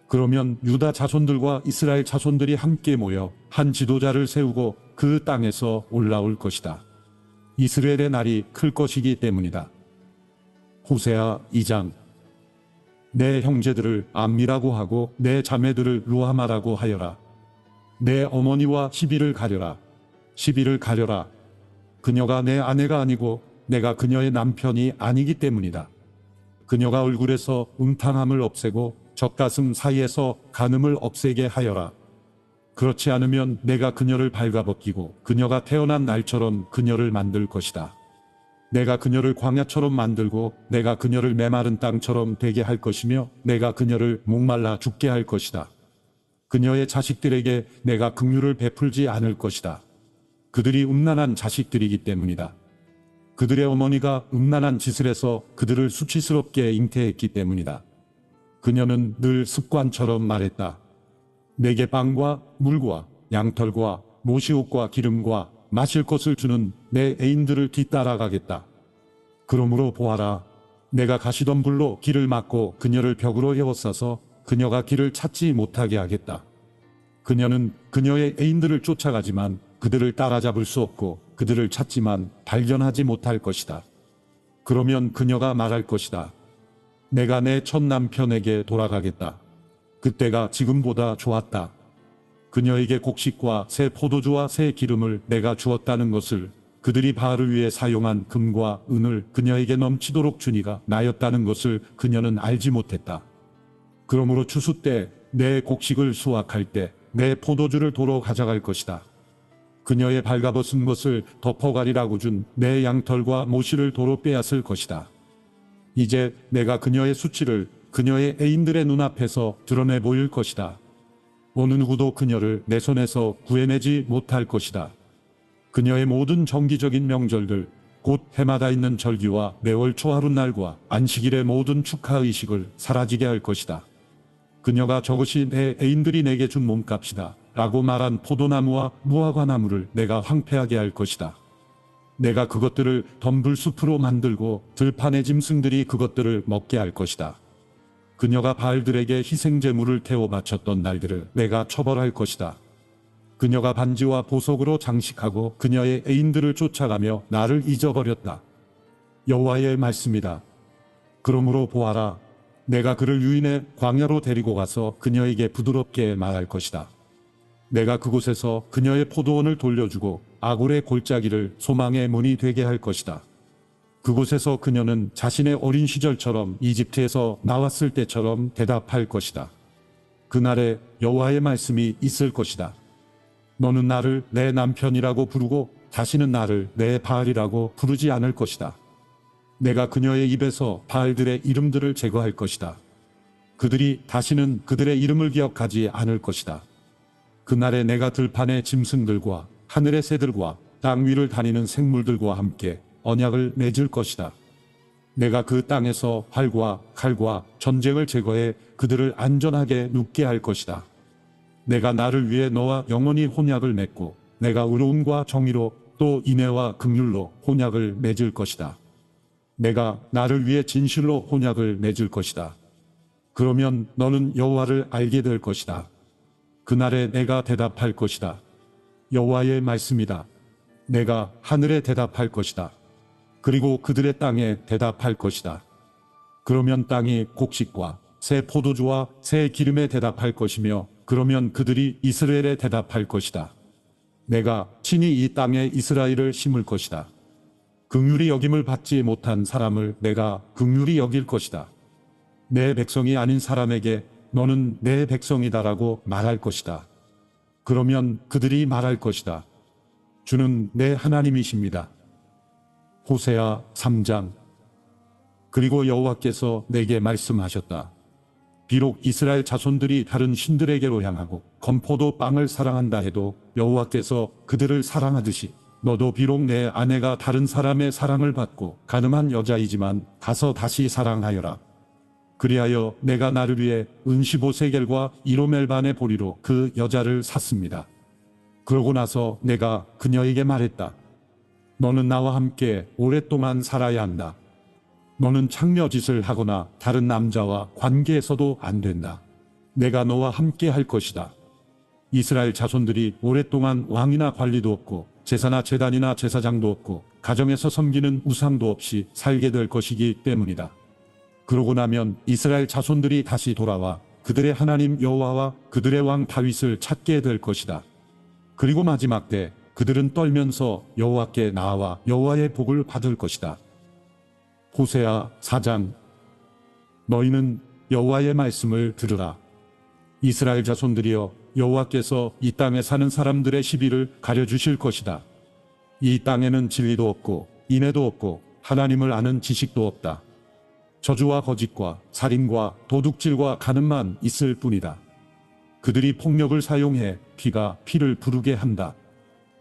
그러면 유다 자손들과 이스라엘 자손들이 함께 모여 한 지도자를 세우고 그 땅에서 올라올 것이다. 이스라엘의 날이 클 것이기 때문이다. 호세아 2장. 내 형제들을 암미라고 하고 내 자매들을 루하마라고 하여라. 내 어머니와 시비를 가려라. 시비를 가려라. 그녀가 내 아내가 아니고 내가 그녀의 남편이 아니기 때문이다. 그녀가 얼굴에서 음탕함을 없애고 젖가슴 사이에서 간음을 없애게 하여라. 그렇지 않으면 내가 그녀를 발가벗기고 그녀가 태어난 날처럼 그녀를 만들 것이다. 내가 그녀를 광야처럼 만들고 내가 그녀를 메마른 땅처럼 되게 할 것이며 내가 그녀를 목말라 죽게 할 것이다. 그녀의 자식들에게 내가 긍휼을 베풀지 않을 것이다. 그들이 음란한 자식들이기 때문이다. 그들의 어머니가 음란한 짓을 해서 그들을 수치스럽게 잉태했기 때문이다. 그녀는 늘 습관처럼 말했다. 내게 빵과 물과 양털과 모시옷과 기름과 마실 것을 주는 내 애인들을 뒤따라가겠다. 그러므로 보아라. 내가 가시던 불로 길을 막고 그녀를 벽으로 에워싸서 그녀가 길을 찾지 못하게 하겠다. 그녀는 그녀의 애인들을 쫓아가지만 그들을 따라잡을 수 없고 그들을 찾지만 발견하지 못할 것이다. 그러면 그녀가 말할 것이다. 내가 내 첫 남편에게 돌아가겠다. 그때가 지금보다 좋았다. 그녀에게 곡식과 새 포도주와 새 기름을 내가 주었다는 것을, 그들이 바알을 위해 사용한 금과 은을 그녀에게 넘치도록 주니가 나였다는 것을 그녀는 알지 못했다. 그러므로 추수 때 내 곡식을 수확할 때 내 포도주를 도로 가져갈 것이다. 그녀의 발가벗은 것을 덮어가리라고 준 내 양털과 모시를 도로 빼앗을 것이다. 이제 내가 그녀의 수치를 그녀의 애인들의 눈앞에서 드러내 보일 것이다. 어느 누구도 그녀를 내 손에서 구해내지 못할 것이다. 그녀의 모든 정기적인 명절들, 곧 해마다 있는 절기와 매월 초하룻날과 안식일의 모든 축하의식을 사라지게 할 것이다. 그녀가 저것이 내 애인들이 내게 준 몸값이다 라고 말한 포도나무와 무화과나무를 내가 황폐하게 할 것이다. 내가 그것들을 덤불숲으로 만들고 들판의 짐승들이 그것들을 먹게 할 것이다. 그녀가 바알들에게 희생제물을 태워 바쳤던 날들을 내가 처벌할 것이다. 그녀가 반지와 보석으로 장식하고 그녀의 애인들을 쫓아가며 나를 잊어버렸다. 여호와의 말씀이다. 그러므로 보아라. 내가 그를 유인해 광야로 데리고 가서 그녀에게 부드럽게 말할 것이다. 내가 그곳에서 그녀의 포도원을 돌려주고 아굴의 골짜기를 소망의 문이 되게 할 것이다. 그곳에서 그녀는 자신의 어린 시절처럼 이집트에서 나왔을 때처럼 대답할 것이다. 그날에 여호와의 말씀이 있을 것이다. 너는 나를 내 남편이라고 부르고 다시는 나를 내 바알이라고 부르지 않을 것이다. 내가 그녀의 입에서 바알들의 이름들을 제거할 것이다. 그들이 다시는 그들의 이름을 기억하지 않을 것이다. 그날에 내가 들판의 짐승들과 하늘의 새들과 땅 위를 다니는 생물들과 함께 언약을 맺을 것이다. 내가 그 땅에서 활과 칼과 전쟁을 제거해 그들을 안전하게 눕게 할 것이다. 내가 나를 위해 너와 영원히 혼약을 맺고 내가 의로움과 정의로 또 인애와 긍휼로 혼약을 맺을 것이다. 내가 나를 위해 진실로 혼약을 맺을 것이다. 그러면 너는 여호와를 알게 될 것이다. 그날에 내가 대답할 것이다. 여호와의 말씀이다. 내가 하늘에 대답할 것이다. 그리고 그들의 땅에 대답할 것이다. 그러면 땅이 곡식과 새 포도주와 새 기름에 대답할 것이며 그러면 그들이 이스라엘에 대답할 것이다. 내가 친히 이 땅에 이스라엘을 심을 것이다. 긍휼히 여김을 받지 못한 사람을 내가 긍휼히 여길 것이다. 내 백성이 아닌 사람에게 너는 내 백성이다라고 말할 것이다. 그러면 그들이 말할 것이다. 주는 내 하나님이십니다. 호세아 3장. 그리고 여호와께서 내게 말씀하셨다. 비록 이스라엘 자손들이 다른 신들에게로 향하고 건포도 빵을 사랑한다 해도 여호와께서 그들을 사랑하듯이 너도 비록 내 아내가 다른 사람의 사랑을 받고 간음한 여자이지만 가서 다시 사랑하여라. 그리하여 내가 나를 위해 은 15세겔과 1호멜 반의 보리로 그 여자를 샀습니다. 그러고 나서 내가 그녀에게 말했다. 너는 나와 함께 오랫동안 살아야 한다. 너는 창녀짓을 하거나 다른 남자와 관계해서도 안 된다. 내가 너와 함께 할 것이다. 이스라엘 자손들이 오랫동안 왕이나 관리도 없고 제사나 제단이나 제사장도 없고 가정에서 섬기는 우상도 없이 살게 될 것이기 때문이다. 그러고 나면 이스라엘 자손들이 다시 돌아와 그들의 하나님 여호와와 그들의 왕 다윗을 찾게 될 것이다. 그리고 마지막 때 그들은 떨면서 여호와께 나아와 여호와의 복을 받을 것이다. 호세아 4장. 너희는 여호와의 말씀을 들으라. 이스라엘 자손들이여, 여호와께서 이 땅에 사는 사람들의 시비를 가려주실 것이다. 이 땅에는 진리도 없고 인애도 없고 하나님을 아는 지식도 없다. 저주와 거짓과 살인과 도둑질과 간음만 있을 뿐이다. 그들이 폭력을 사용해 피가 피를 부르게 한다.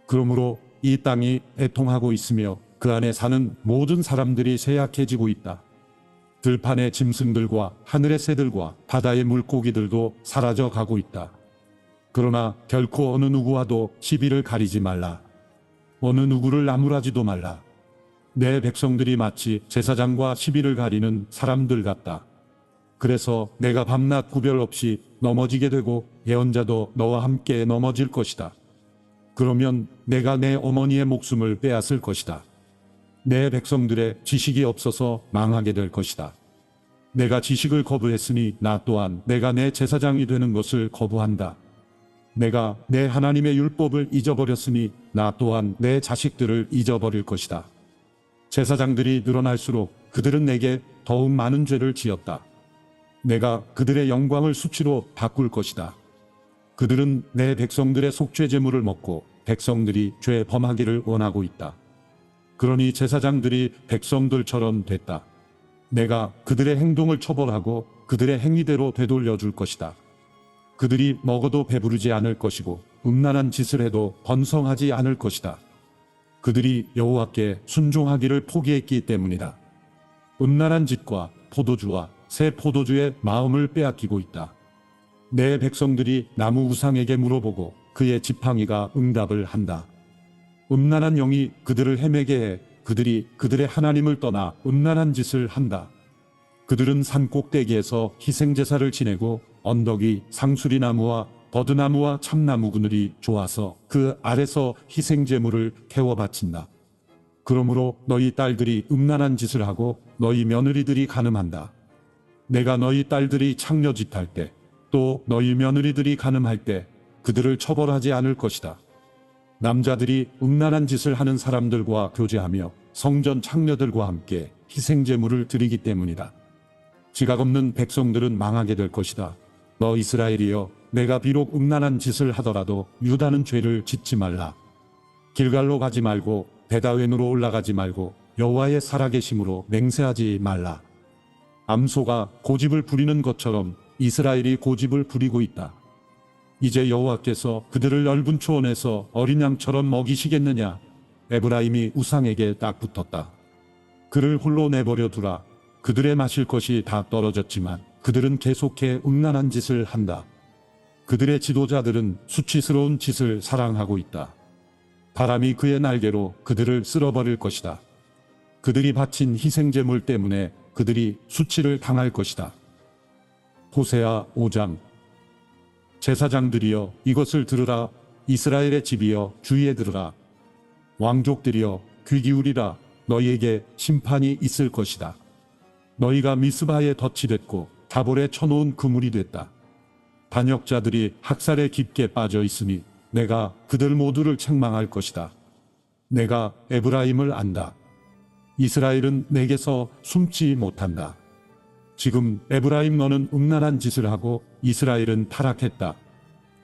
그러므로 이 땅이 애통하고 있으며 그 안에 사는 모든 사람들이 쇠약해지고 있다. 들판의 짐승들과 하늘의 새들과 바다의 물고기들도 사라져 가고 있다. 그러나 결코 어느 누구와도 시비를 가리지 말라. 어느 누구를 나무라지도 말라. 내 백성들이 마치 제사장과 시비를 가리는 사람들 같다. 그래서 내가 밤낮 구별 없이 넘어지게 되고 예언자도 너와 함께 넘어질 것이다. 그러면 내가 내 어머니의 목숨을 빼앗을 것이다. 내 백성들의 지식이 없어서 망하게 될 것이다. 내가 지식을 거부했으니 나 또한 내가 내 제사장이 되는 것을 거부한다. 내가 내 하나님의 율법을 잊어버렸으니 나 또한 내 자식들을 잊어버릴 것이다. 제사장들이 늘어날수록 그들은 내게 더욱 많은 죄를 지었다. 내가 그들의 영광을 수치로 바꿀 것이다. 그들은 내 백성들의 속죄 제물을 먹고 백성들이 죄 범하기를 원하고 있다. 그러니 제사장들이 백성들처럼 됐다. 내가 그들의 행동을 처벌하고 그들의 행위대로 되돌려 줄 것이다. 그들이 먹어도 배부르지 않을 것이고 음란한 짓을 해도 번성하지 않을 것이다. 그들이 여호와께 순종하기를 포기했기 때문이다. 음란한 짓과 포도주와 새 포도주의 마음을 빼앗기고 있다. 내 백성들이 나무 우상에게 물어보고 그의 지팡이가 응답을 한다. 음란한 영이 그들을 헤매게 해 그들이 그들의 하나님을 떠나 음란한 짓을 한다. 그들은 산 꼭대기에서 희생제사를 지내고 언덕이 상수리나무와 버드나무와 참나무 그늘이 좋아서 그 아래서 희생제물을 태워 바친다. 그러므로 너희 딸들이 음란한 짓을 하고 너희 며느리들이 간음한다. 내가 너희 딸들이 창녀짓할 때 또 너희 며느리들이 간음할 때 그들을 처벌하지 않을 것이다. 남자들이 음란한 짓을 하는 사람들과 교제하며 성전 창녀들과 함께 희생제물을 드리기 때문이다. 지각 없는 백성들은 망하게 될 것이다. 너 이스라엘이여, 내가 비록 음란한 짓을 하더라도 유다는 죄를 짓지 말라. 길갈로 가지 말고 베다웬으로 올라가지 말고 여호와의 살아계심으로 맹세하지 말라. 암소가 고집을 부리는 것처럼 이스라엘이 고집을 부리고 있다. 이제 여호와께서 그들을 넓은 초원에서 어린 양처럼 먹이시겠느냐? 에브라임이 우상에게 딱 붙었다. 그를 홀로 내버려 두라. 그들의 마실 것이 다 떨어졌지만 그들은 계속해 음란한 짓을 한다. 그들의 지도자들은 수치스러운 짓을 사랑하고 있다. 바람이 그의 날개로 그들을 쓸어버릴 것이다. 그들이 바친 희생제물 때문에 그들이 수치를 당할 것이다. 호세아 5장. 제사장들이여, 이것을 들으라. 이스라엘의 집이여, 주의에 들으라. 왕족들이여, 귀 기울이라. 너희에게 심판이 있을 것이다. 너희가 미스바에 덫이 됐고 다볼에 쳐놓은 그물이 됐다. 반역자들이 학살에 깊게 빠져 있으니 내가 그들 모두를 책망할 것이다. 내가 에브라임을 안다. 이스라엘은 내게서 숨지 못한다. 지금 에브라임 너는 음란한 짓을 하고 이스라엘은 타락했다.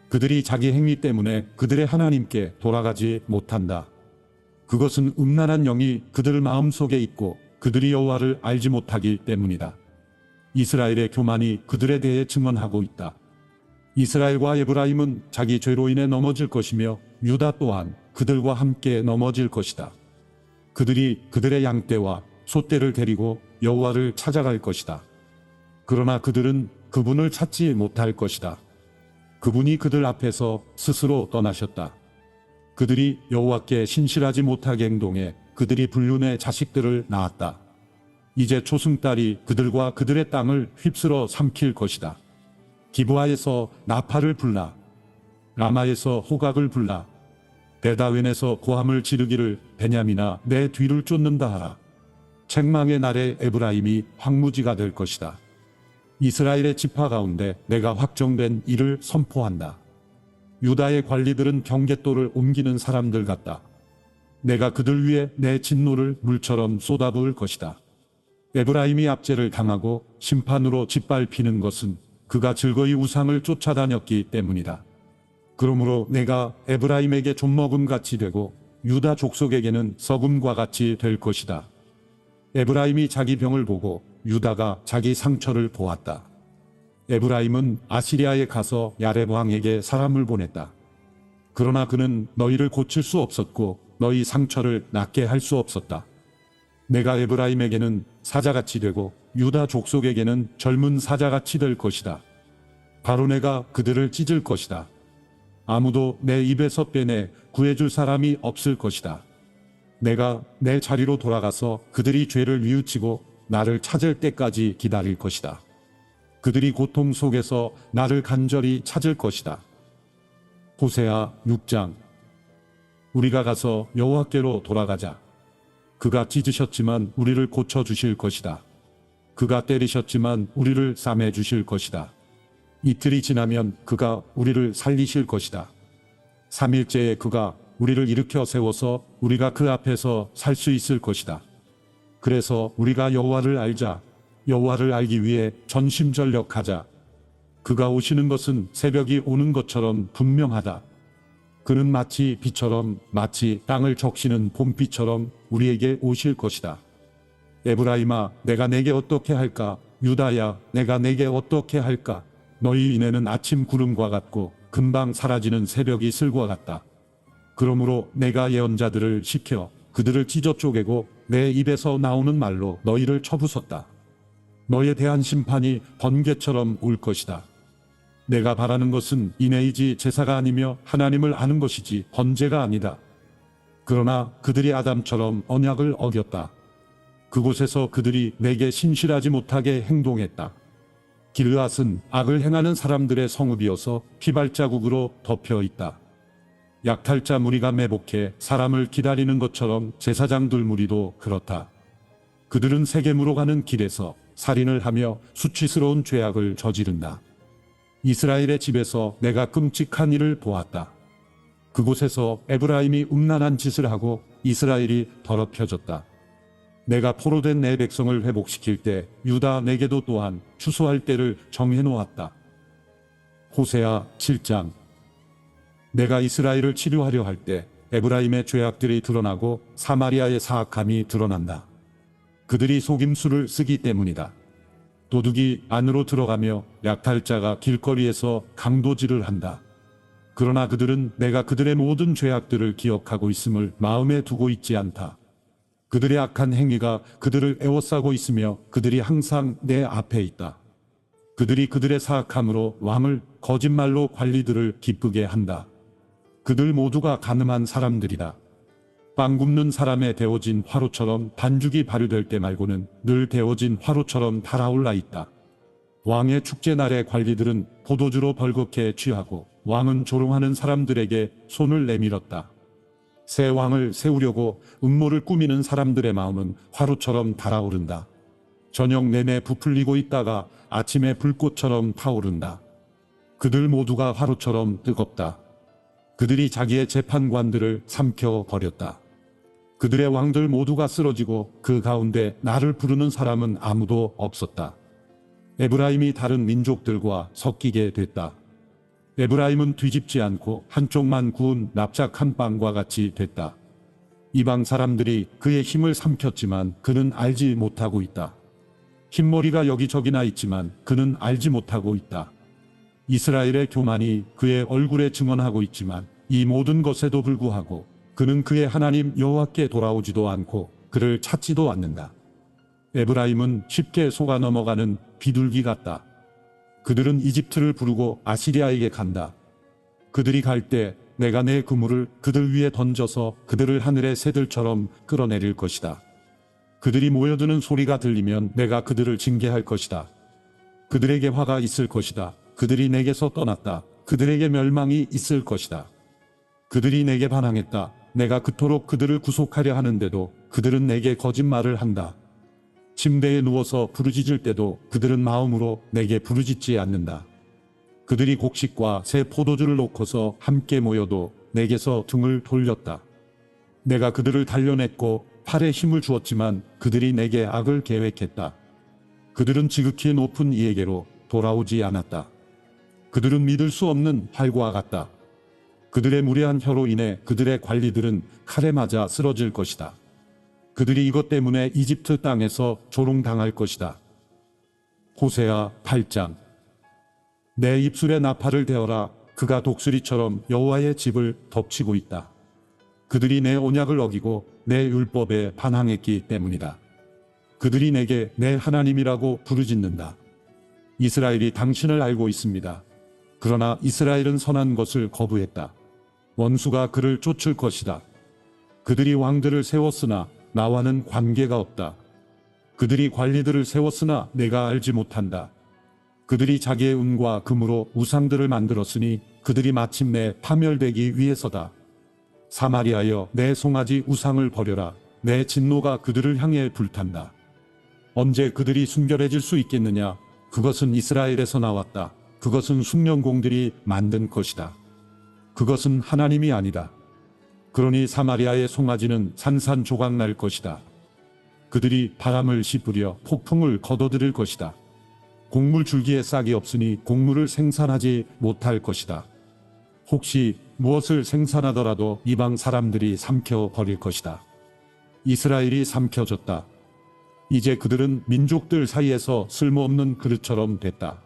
그들이 자기 행위 때문에 그들의 하나님께 돌아가지 못한다. 그것은 음란한 영이 그들 마음속에 있고 그들이 여호와를 알지 못하기 때문이다. 이스라엘의 교만이 그들에 대해 증언하고 있다. 이스라엘과 에브라임은 자기 죄로 인해 넘어질 것이며 유다 또한 그들과 함께 넘어질 것이다. 그들이 그들의 양떼와 소떼를 데리고 여호와를 찾아갈 것이다. 그러나 그들은 그분을 찾지 못할 것이다. 그분이 그들 앞에서 스스로 떠나셨다. 그들이 여호와께 신실하지 못하게 행동해 그들이 불륜의 자식들을 낳았다. 이제 초승달이 그들과 그들의 땅을 휩쓸어 삼킬 것이다. 기브아에서 나팔을 불라. 라마에서 호각을 불라. 베다웬에서 고함을 지르기를 베냐민아 내 뒤를 쫓는다 하라. 책망의 날에 에브라임이 황무지가 될 것이다. 이스라엘의 지파 가운데 내가 확정된 일을 선포한다. 유다의 관리들은 경계돌을 옮기는 사람들 같다. 내가 그들 위에 내 진노를 물처럼 쏟아부을 것이다. 에브라임이 압제를 당하고 심판으로 짓밟히는 것은 그가 즐거이 우상을 쫓아다녔기 때문이다. 그러므로 내가 에브라임에게 좀먹음같이 되고 유다 족속에게는 썩음과 같이 될 것이다. 에브라임이 자기 병을 보고 유다가 자기 상처를 보았다. 에브라임은 아시리아에 가서 야렙 왕에게 사람을 보냈다. 그러나 그는 너희를 고칠 수 없었고 너희 상처를 낫게 할 수 없었다. 내가 에브라임에게는 사자같이 되고 유다 족속에게는 젊은 사자같이 될 것이다. 바로 내가 그들을 찢을 것이다. 아무도 내 입에서 빼내 구해줄 사람이 없을 것이다. 내가 내 자리로 돌아가서 그들이 죄를 뉘우치고 나를 찾을 때까지 기다릴 것이다. 그들이 고통 속에서 나를 간절히 찾을 것이다. 호세아 6장. 우리가 가서 여호와께로 돌아가자. 그가 찢으셨지만 우리를 고쳐주실 것이다. 그가 때리셨지만 우리를 싸매 주실 것이다. 이틀이 지나면 그가 우리를 살리실 것이다. 3일째에 그가 우리를 일으켜 세워서 우리가 그 앞에서 살 수 있을 것이다. 그래서 우리가 여호와를 알자. 여호와를 알기 위해 전심전력하자. 그가 오시는 것은 새벽이 오는 것처럼 분명하다. 그는 마치 비처럼, 마치 땅을 적시는 봄비처럼 우리에게 오실 것이다. 에브라임아, 내가 내게 어떻게 할까? 유다야, 내가 내게 어떻게 할까? 너희 인해는 아침 구름과 같고 금방 사라지는 새벽 이슬과 같다. 그러므로 내가 예언자들을 시켜 그들을 찢어 쪼개고 내 입에서 나오는 말로 너희를 쳐부쉈다. 너에 대한 심판이 번개처럼 올 것이다. 내가 바라는 것은 인애이지 제사가 아니며 하나님을 아는 것이지 번제가 아니다. 그러나 그들이 아담처럼 언약을 어겼다. 그곳에서 그들이 내게 신실하지 못하게 행동했다. 길르앗은 악을 행하는 사람들의 성읍이어서 피발자국으로 덮여 있다. 약탈자 무리가 매복해 사람을 기다리는 것처럼 제사장들 무리도 그렇다. 그들은 세겜으로 가는 길에서 살인을 하며 수치스러운 죄악을 저지른다. 이스라엘의 집에서 내가 끔찍한 일을 보았다. 그곳에서 에브라임이 음란한 짓을 하고 이스라엘이 더럽혀졌다. 내가 포로된 내 백성을 회복시킬 때 유다 내게도 또한 추수할 때를 정해놓았다. 호세아 7장. 내가 이스라엘을 치료하려 할 때 에브라임의 죄악들이 드러나고 사마리아의 사악함이 드러난다. 그들이 속임수를 쓰기 때문이다. 도둑이 안으로 들어가며 약탈자가 길거리에서 강도질을 한다. 그러나 그들은 내가 그들의 모든 죄악들을 기억하고 있음을 마음에 두고 있지 않다. 그들의 악한 행위가 그들을 애워싸고 있으며 그들이 항상 내 앞에 있다. 그들이 그들의 사악함으로 왕을 거짓말로 관리들을 기쁘게 한다. 그들 모두가 간음한 사람들이다. 빵 굽는 사람의 데워진 화로처럼 반죽이 발효될 때 말고는 늘 데워진 화로처럼 달아올라 있다. 왕의 축제날의 관리들은 포도주로 벌겋게 취하고 왕은 조롱하는 사람들에게 손을 내밀었다. 새 왕을 세우려고 음모를 꾸미는 사람들의 마음은 화로처럼 달아오른다. 저녁 내내 부풀리고 있다가 아침에 불꽃처럼 타오른다. 그들 모두가 화로처럼 뜨겁다. 그들이 자기의 재판관들을 삼켜버렸다. 그들의 왕들 모두가 쓰러지고 그 가운데 나를 부르는 사람은 아무도 없었다. 에브라임이 다른 민족들과 섞이게 됐다. 에브라임은 뒤집지 않고 한쪽만 구운 납작한 빵과 같이 됐다. 이방 사람들이 그의 힘을 삼켰지만 그는 알지 못하고 있다. 흰머리가 여기저기나 있지만 그는 알지 못하고 있다. 이스라엘의 교만이 그의 얼굴에 증언하고 있지만 이 모든 것에도 불구하고 그는 그의 하나님 여호와께 돌아오지도 않고 그를 찾지도 않는다. 에브라임은 쉽게 속아 넘어가는 비둘기 같다. 그들은 이집트를 부르고 아시리아에게 간다. 그들이 갈 때 내가 내 그물을 그들 위에 던져서 그들을 하늘의 새들처럼 끌어내릴 것이다. 그들이 모여드는 소리가 들리면 내가 그들을 징계할 것이다. 그들에게 화가 있을 것이다. 그들이 내게서 떠났다. 그들에게 멸망이 있을 것이다. 그들이 내게 반항했다. 내가 그토록 그들을 구속하려 하는데도 그들은 내게 거짓말을 한다. 침대에 누워서 부르짖을 때도 그들은 마음으로 내게 부르짖지 않는다. 그들이 곡식과 새 포도주를 놓고서 함께 모여도 내게서 등을 돌렸다. 내가 그들을 단련했고 팔에 힘을 주었지만 그들이 내게 악을 계획했다. 그들은 지극히 높은 이에게로 돌아오지 않았다. 그들은 믿을 수 없는 활과 같다. 그들의 무례한 혀로 인해 그들의 관리들은 칼에 맞아 쓰러질 것이다. 그들이 이것 때문에 이집트 땅에서 조롱당할 것이다. 호세아 8장. 내 입술에 나팔을 대어라. 그가 독수리처럼 여호와의 집을 덮치고 있다. 그들이 내 언약을 어기고 내 율법에 반항했기 때문이다. 그들이 내게 내 하나님이라고 부르짖는다. 이스라엘이 당신을 알고 있습니다. 그러나 이스라엘은 선한 것을 거부했다. 원수가 그를 쫓을 것이다. 그들이 왕들을 세웠으나 나와는 관계가 없다. 그들이 관리들을 세웠으나 내가 알지 못한다. 그들이 자기의 은과 금으로 우상들을 만들었으니 그들이 마침내 파멸되기 위해서다. 사마리아여, 내 송아지 우상을 버려라. 내 진노가 그들을 향해 불탄다. 언제 그들이 순결해질 수 있겠느냐? 그것은 이스라엘에서 나왔다. 그것은 숭령공들이 만든 것이다. 그것은 하나님이 아니다. 그러니 사마리아의 송아지는 산산조각 날 것이다. 그들이 바람을 씹으려 폭풍을 거둬들일 것이다. 곡물 줄기에 싹이 없으니 곡물을 생산하지 못할 것이다. 혹시 무엇을 생산하더라도 이방 사람들이 삼켜 버릴 것이다. 이스라엘이 삼켜졌다. 이제 그들은 민족들 사이에서 쓸모없는 그릇처럼 됐다.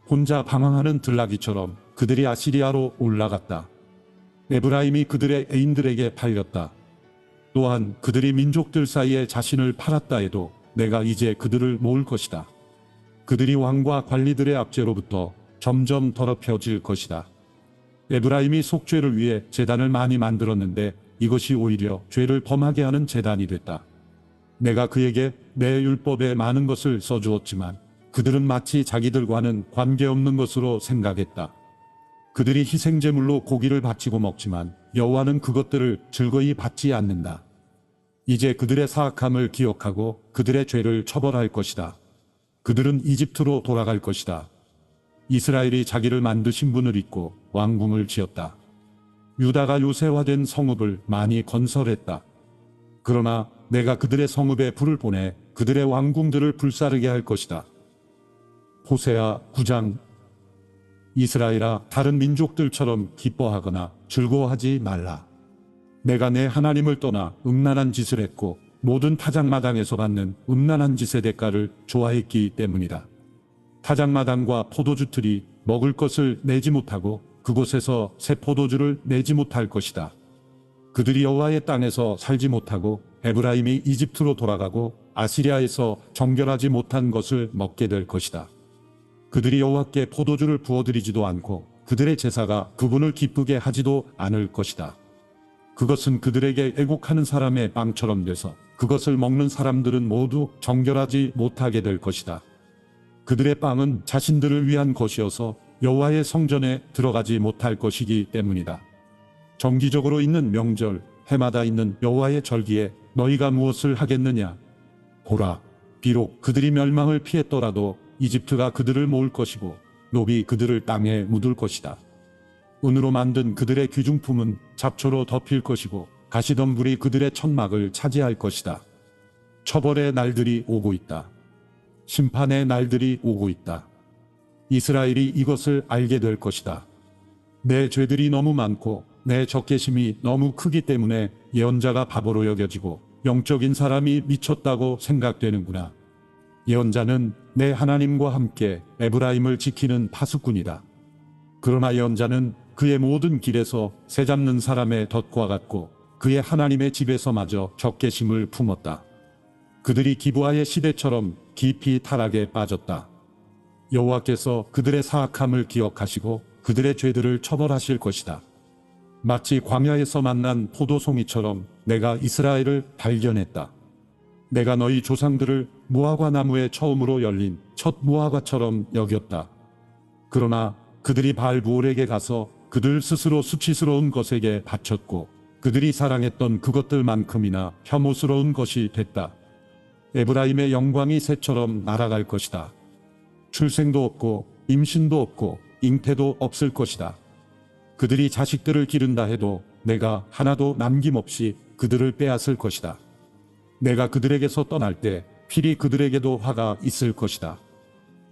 혼자 방황하는 들나귀처럼 그들이 아시리아로 올라갔다. 에브라임이 그들의 애인들에게 팔렸다. 또한 그들이 민족들 사이에 자신을 팔았다 해도 내가 이제 그들을 모을 것이다. 그들이 왕과 관리들의 압제로부터 점점 더럽혀질 것이다. 에브라임이 속죄를 위해 제단을 많이 만들었는데 이것이 오히려 죄를 범하게 하는 제단이 됐다. 내가 그에게 내 율법에 많은 것을 써주었지만 그들은 마치 자기들과는 관계없는 것으로 생각했다. 그들이 희생제물로 고기를 바치고 먹지만 여호와는 그것들을 즐거이 받지 않는다. 이제 그들의 사악함을 기억하고 그들의 죄를 처벌할 것이다. 그들은 이집트로 돌아갈 것이다. 이스라엘이 자기를 만드신 분을 잊고 왕궁을 지었다. 유다가 요새화된 성읍을 많이 건설했다. 그러나 내가 그들의 성읍에 불을 보내 그들의 왕궁들을 불사르게 할 것이다. 호세아 9장. 이스라엘아, 다른 민족들처럼 기뻐하거나 즐거워하지 말라. 내가 내 하나님을 떠나 음란한 짓을 했고 모든 타작마당에서 받는 음란한 짓의 대가를 좋아했기 때문이다. 타작마당과 포도주 틀이 먹을 것을 내지 못하고 그곳에서 새 포도주를 내지 못할 것이다. 그들이 여호와의 땅에서 살지 못하고 에브라임이 이집트로 돌아가고 아시리아에서 정결하지 못한 것을 먹게 될 것이다. 그들이 여호와께 포도주를 부어드리지도 않고 그들의 제사가 그분을 기쁘게 하지도 않을 것이다. 그것은 그들에게 애곡하는 사람의 빵처럼 돼서 그것을 먹는 사람들은 모두 정결하지 못하게 될 것이다. 그들의 빵은 자신들을 위한 것이어서 여호와의 성전에 들어가지 못할 것이기 때문이다. 정기적으로 있는 명절, 해마다 있는 여호와의 절기에 너희가 무엇을 하겠느냐? 보라, 비록 그들이 멸망을 피했더라도 이집트가 그들을 모을 것이고 노비 그들을 땅에 묻을 것이다. 은으로 만든 그들의 귀중품은 잡초로 덮일 것이고 가시덤불이 그들의 천막을 차지할 것이다. 처벌의 날들이 오고 있다. 심판의 날들이 오고 있다. 이스라엘이 이것을 알게 될 것이다. 내 죄들이 너무 많고 내 적개심이 너무 크기 때문에 예언자가 바보로 여겨지고 영적인 사람이 미쳤다고 생각되는구나. 예언자는 내 하나님과 함께 에브라임을 지키는 파수꾼이다. 그러나 예언자는 그의 모든 길에서 새 잡는 사람의 덫과 같고 그의 하나님의 집에서마저 적개심을 품었다. 그들이 기브아의 시대처럼 깊이 타락에 빠졌다. 여호와께서 그들의 사악함을 기억하시고 그들의 죄들을 처벌하실 것이다. 마치 광야에서 만난 포도송이처럼 내가 이스라엘을 발견했다. 내가 너희 조상들을 무화과 나무에 처음으로 열린 첫 무화과처럼 여겼다. 그러나 그들이 바알부올에게 가서 그들 스스로 수치스러운 것에게 바쳤고 그들이 사랑했던 그것들만큼이나 혐오스러운 것이 됐다. 에브라임의 영광이 새처럼 날아갈 것이다. 출생도 없고 임신도 없고 잉태도 없을 것이다. 그들이 자식들을 기른다 해도 내가 하나도 남김없이 그들을 빼앗을 것이다. 내가 그들에게서 떠날 때 필히 그들에게도 화가 있을 것이다.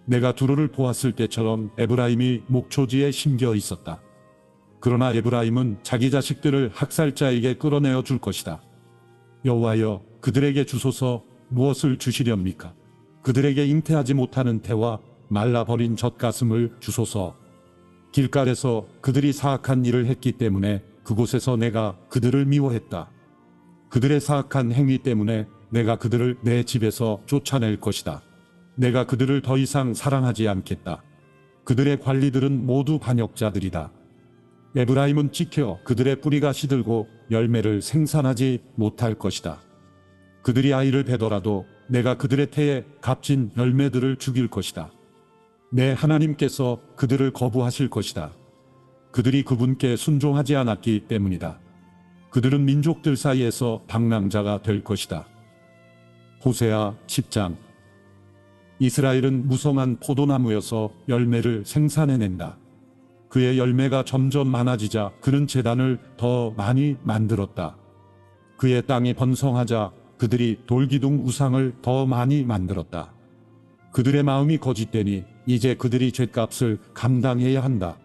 내가 두로를 보았을 때처럼 에브라임이 목초지에 심겨 있었다. 그러나 에브라임은 자기 자식들을 학살자에게 끌어내어 줄 것이다. 여호와여, 그들에게 주소서. 무엇을 주시렵니까? 그들에게 잉태하지 못하는 태와 말라버린 젖가슴을 주소서. 길갈에서 그들이 사악한 일을 했기 때문에 그곳에서 내가 그들을 미워했다. 그들의 사악한 행위 때문에 내가 그들을 내 집에서 쫓아낼 것이다. 내가 그들을 더 이상 사랑하지 않겠다. 그들의 관리들은 모두 반역자들이다. 에브라임은 찍혀 그들의 뿌리가 시들고 열매를 생산하지 못할 것이다. 그들이 아이를 베더라도 내가 그들의 태에 값진 열매들을 죽일 것이다. 내 하나님께서 그들을 거부하실 것이다. 그들이 그분께 순종하지 않았기 때문이다. 그들은 민족들 사이에서 방랑자가 될 것이다. 호세아 10장. 이스라엘은 무성한 포도나무여서 열매를 생산해낸다. 그의 열매가 점점 많아지자 그는 제단을 더 많이 만들었다. 그의 땅이 번성하자 그들이 돌기둥 우상을 더 많이 만들었다. 그들의 마음이 거짓되니 이제 그들이 죗값을 감당해야 한다.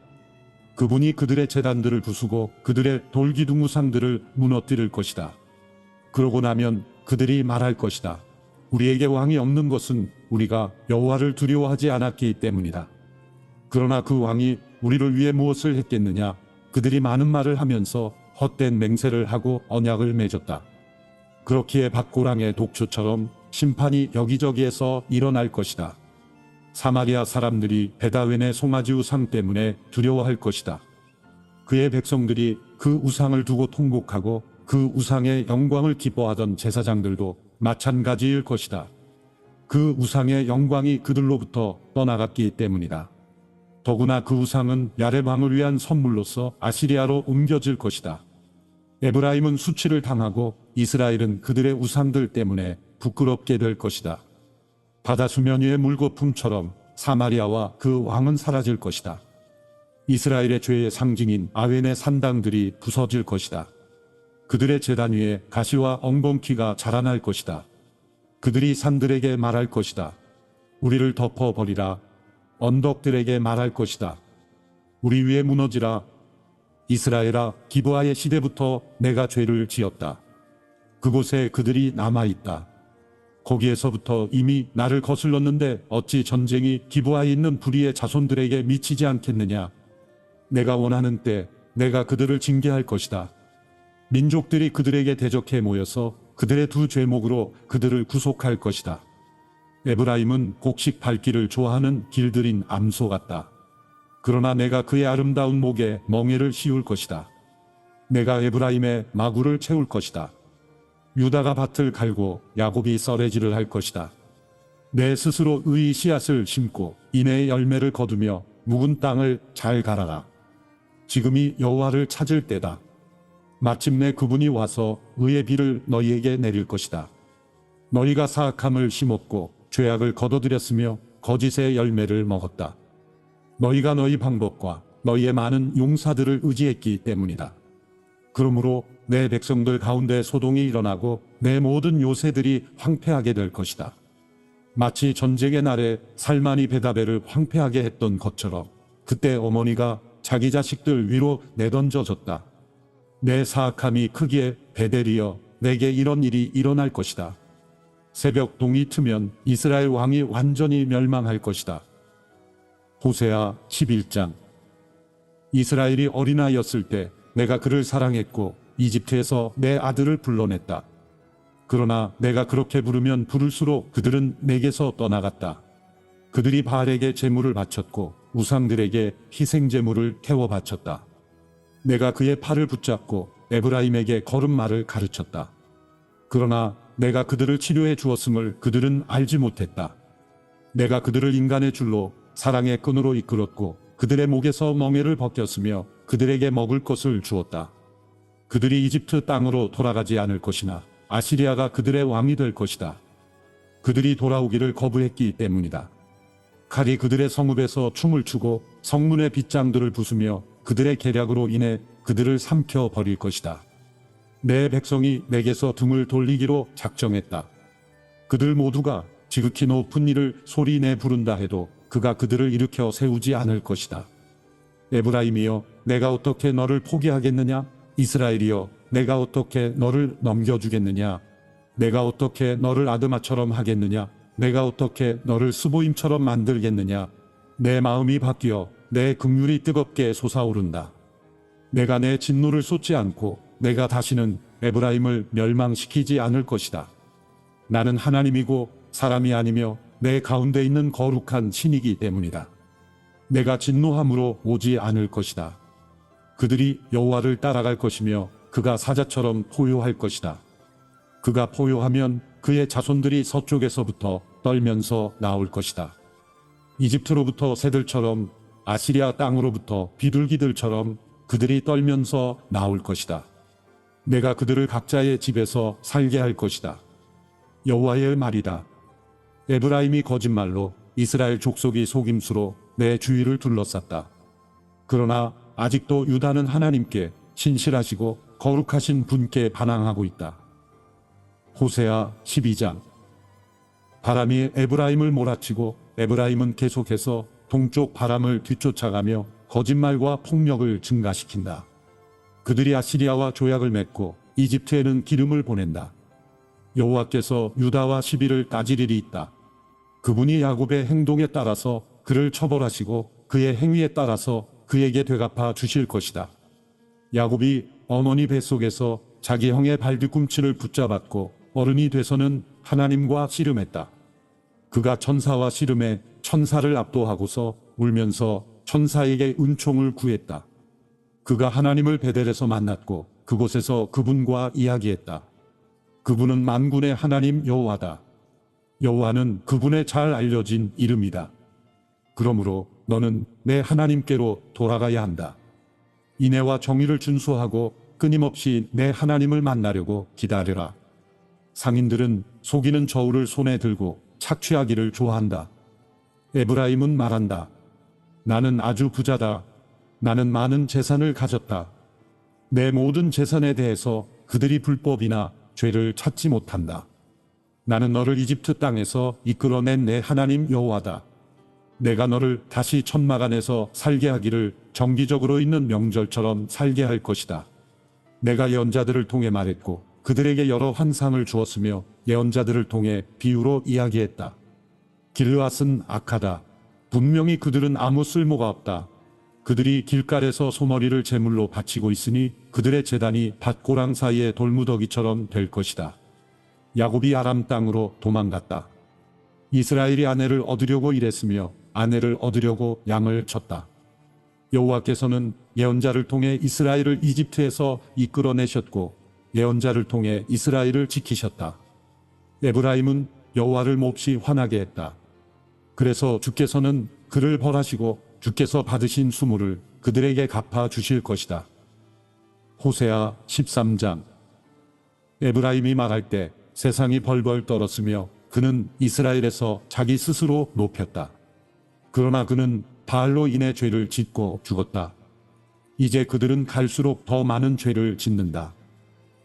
그분이 그들의 제단들을 부수고 그들의 돌기둥 우상들을 무너뜨릴 것이다. 그러고 나면 그들이 말할 것이다. 우리에게 왕이 없는 것은 우리가 여호와를 두려워하지 않았기 때문이다. 그러나 그 왕이 우리를 위해 무엇을 했겠느냐? 그들이 많은 말을 하면서 헛된 맹세를 하고 언약을 맺었다. 그렇기에 밭고랑의 독초처럼 심판이 여기저기에서 일어날 것이다. 사마리아 사람들이 베다웬의 송아지 우상 때문에 두려워할 것이다. 그의 백성들이 그 우상을 두고 통곡하고 그 우상의 영광을 기뻐하던 제사장들도 마찬가지일 것이다. 그 우상의 영광이 그들로부터 떠나갔기 때문이다. 더구나 그 우상은 야렙 왕을 위한 선물로서 아시리아로 옮겨질 것이다. 에브라임은 수치를 당하고 이스라엘은 그들의 우상들 때문에 부끄럽게 될 것이다. 바다 수면 위의 물거품처럼 사마리아와 그 왕은 사라질 것이다. 이스라엘의 죄의 상징인 아웬의 산당들이 부서질 것이다. 그들의 제단 위에 가시와 엉겅퀴가 자라날 것이다. 그들이 산들에게 말할 것이다. 우리를 덮어버리라. 언덕들에게 말할 것이다. 우리 위에 무너지라. 이스라엘아, 기브아의 시대부터 내가 죄를 지었다. 그곳에 그들이 남아있다. 거기에서부터 이미 나를 거슬렀는데 어찌 전쟁이 기브아에 있는 불의의 자손들에게 미치지 않겠느냐. 내가 원하는 때 내가 그들을 징계할 것이다. 민족들이 그들에게 대적해 모여서 그들의 두 죄목으로 그들을 구속할 것이다. 에브라임은 곡식 밟기를 좋아하는 길들인 암소 같다. 그러나 내가 그의 아름다운 목에 멍에를 씌울 것이다. 내가 에브라임의 마구를 채울 것이다. 유다가 밭을 갈고 야곱이 썰매질을 할 것이다. 내 스스로 의의 씨앗을 심고 인애의 열매를 거두며 묵은 땅을 잘 갈아라. 지금이 여호와를 찾을 때다. 마침내 그분이 와서 의의 비를 너희에게 내릴 것이다. 너희가 사악함을 심었고 죄악을 거둬들였으며 거짓의 열매를 먹었다. 너희가 너희 방법과 너희의 많은 용사들을 의지했기 때문이다. 그러므로 내 백성들 가운데 소동이 일어나고 내 모든 요새들이 황폐하게 될 것이다. 마치 전쟁의 날에 살만이 베다벨을 황폐하게 했던 것처럼 그때 어머니가 자기 자식들 위로 내던져졌다. 내 사악함이 크기에 베델이여, 내게 이런 일이 일어날 것이다. 새벽 동이 트면 이스라엘 왕이 완전히 멸망할 것이다. 호세아 11장. 이스라엘이 어린아이였을 때 내가 그를 사랑했고 이집트에서 내 아들을 불러냈다. 그러나 내가 그렇게 부르면 부를수록 그들은 내게서 떠나갔다. 그들이 바알에게 제물을 바쳤고 우상들에게 희생 제물을 태워 바쳤다. 내가 그의 팔을 붙잡고 에브라임에게 걸음마를 가르쳤다. 그러나 내가 그들을 치료해 주었음을 그들은 알지 못했다. 내가 그들을 인간의 줄로 사랑의 끈으로 이끌었고 그들의 목에서 멍에를 벗겼으며 그들에게 먹을 것을 주었다. 그들이 이집트 땅으로 돌아가지 않을 것이나 아시리아가 그들의 왕이 될 것이다. 그들이 돌아오기를 거부했기 때문이다. 칼이 그들의 성읍에서 춤을 추고 성문의 빗장들을 부수며 그들의 계략으로 인해 그들을 삼켜 버릴 것이다. 내 백성이 내게서 등을 돌리기로 작정했다. 그들 모두가 지극히 높은 이를 소리내 부른다 해도 그가 그들을 일으켜 세우지 않을 것이다. 에브라임이여, 내가 어떻게 너를 포기하겠느냐? 이스라엘이여, 내가 어떻게 너를 넘겨주겠느냐? 내가 어떻게 너를 아드마처럼 하겠느냐? 내가 어떻게 너를 스보임처럼 만들겠느냐? 내 마음이 바뀌어 내 긍휼이 뜨겁게 솟아오른다. 내가 내 진노를 쏟지 않고 내가 다시는 에브라임을 멸망시키지 않을 것이다. 나는 하나님이고 사람이 아니며 내 가운데 있는 거룩한 신이기 때문이다. 내가 진노함으로 오지 않을 것이다. 그들이 여호와를 따라갈 것이며 그가 사자처럼 포효할 것이다. 그가 포효하면 그의 자손들이 서쪽에서부터 떨면서 나올 것이다. 이집트로부터 새들처럼, 아시리아 땅으로부터 비둘기들처럼 그들이 떨면서 나올 것이다. 내가 그들을 각자의 집에서 살게 할 것이다. 여호와의 말이다. 에브라임이 거짓말로, 이스라엘 족속이 속임수로 내 주위를 둘러쌌다. 그러나 아직도 유다는 하나님께 신실하시고 거룩하신 분께 반항하고 있다. 호세아 12장. 바람이 에브라임을 몰아치고 에브라임은 계속해서 동쪽 바람을 뒤쫓아가며 거짓말과 폭력을 증가시킨다. 그들이 아시리아와 조약을 맺고 이집트에는 기름을 보낸다. 여호와께서 유다와 시비를 따질 일이 있다. 그분이 야곱의 행동에 따라서 그를 처벌하시고 그의 행위에 따라서 그에게 되갚아 주실 것이다. 야곱이 어머니 뱃속에서 자기 형의 발뒤꿈치를 붙잡았고 어른이 돼서는 하나님과 씨름했다. 그가 천사와 씨름해 천사를 압도하고서 울면서 천사에게 은총을 구했다. 그가 하나님을 베델에서 만났고 그곳에서 그분과 이야기했다. 그분은 만군의 하나님 여호와다. 여호와는 그분의 잘 알려진 이름이다. 그러므로 너는 내 하나님께로 돌아가야 한다. 인애와 정의를 준수하고 끊임없이 내 하나님을 만나려고 기다려라. 상인들은 속이는 저울을 손에 들고 착취하기를 좋아한다. 에브라임은 말한다. 나는 아주 부자다. 나는 많은 재산을 가졌다. 내 모든 재산에 대해서 그들이 불법이나 죄를 찾지 못한다. 나는 너를 이집트 땅에서 이끌어낸 내 하나님 여호와다. 내가 너를 다시 천막 안에서 살게 하기를 정기적으로 있는 명절처럼 살게 할 것이다. 내가 예언자들을 통해 말했고 그들에게 여러 환상을 주었으며 예언자들을 통해 비유로 이야기했다. 길르앗은 악하다. 분명히 그들은 아무 쓸모가 없다. 그들이 길갈에서 소머리를 제물로 바치고 있으니 그들의 제단이 밭고랑 사이의 돌무더기처럼 될 것이다. 야곱이 아람 땅으로 도망갔다. 이스라엘이 아내를 얻으려고 일했으며 아내를 얻으려고 양을 쳤다. 여호와께서는 예언자를 통해 이스라엘을 이집트에서 이끌어내셨고 예언자를 통해 이스라엘을 지키셨다. 에브라임은 여호와를 몹시 화나게 했다. 그래서 주께서는 그를 벌하시고 주께서 받으신 수모를 그들에게 갚아 주실 것이다. 호세아 13장. 에브라임이 말할 때 세상이 벌벌 떨었으며 그는 이스라엘에서 자기 스스로 높였다. 그러나 그는 바알로 인해 죄를 짓고 죽었다. 이제 그들은 갈수록 더 많은 죄를 짓는다.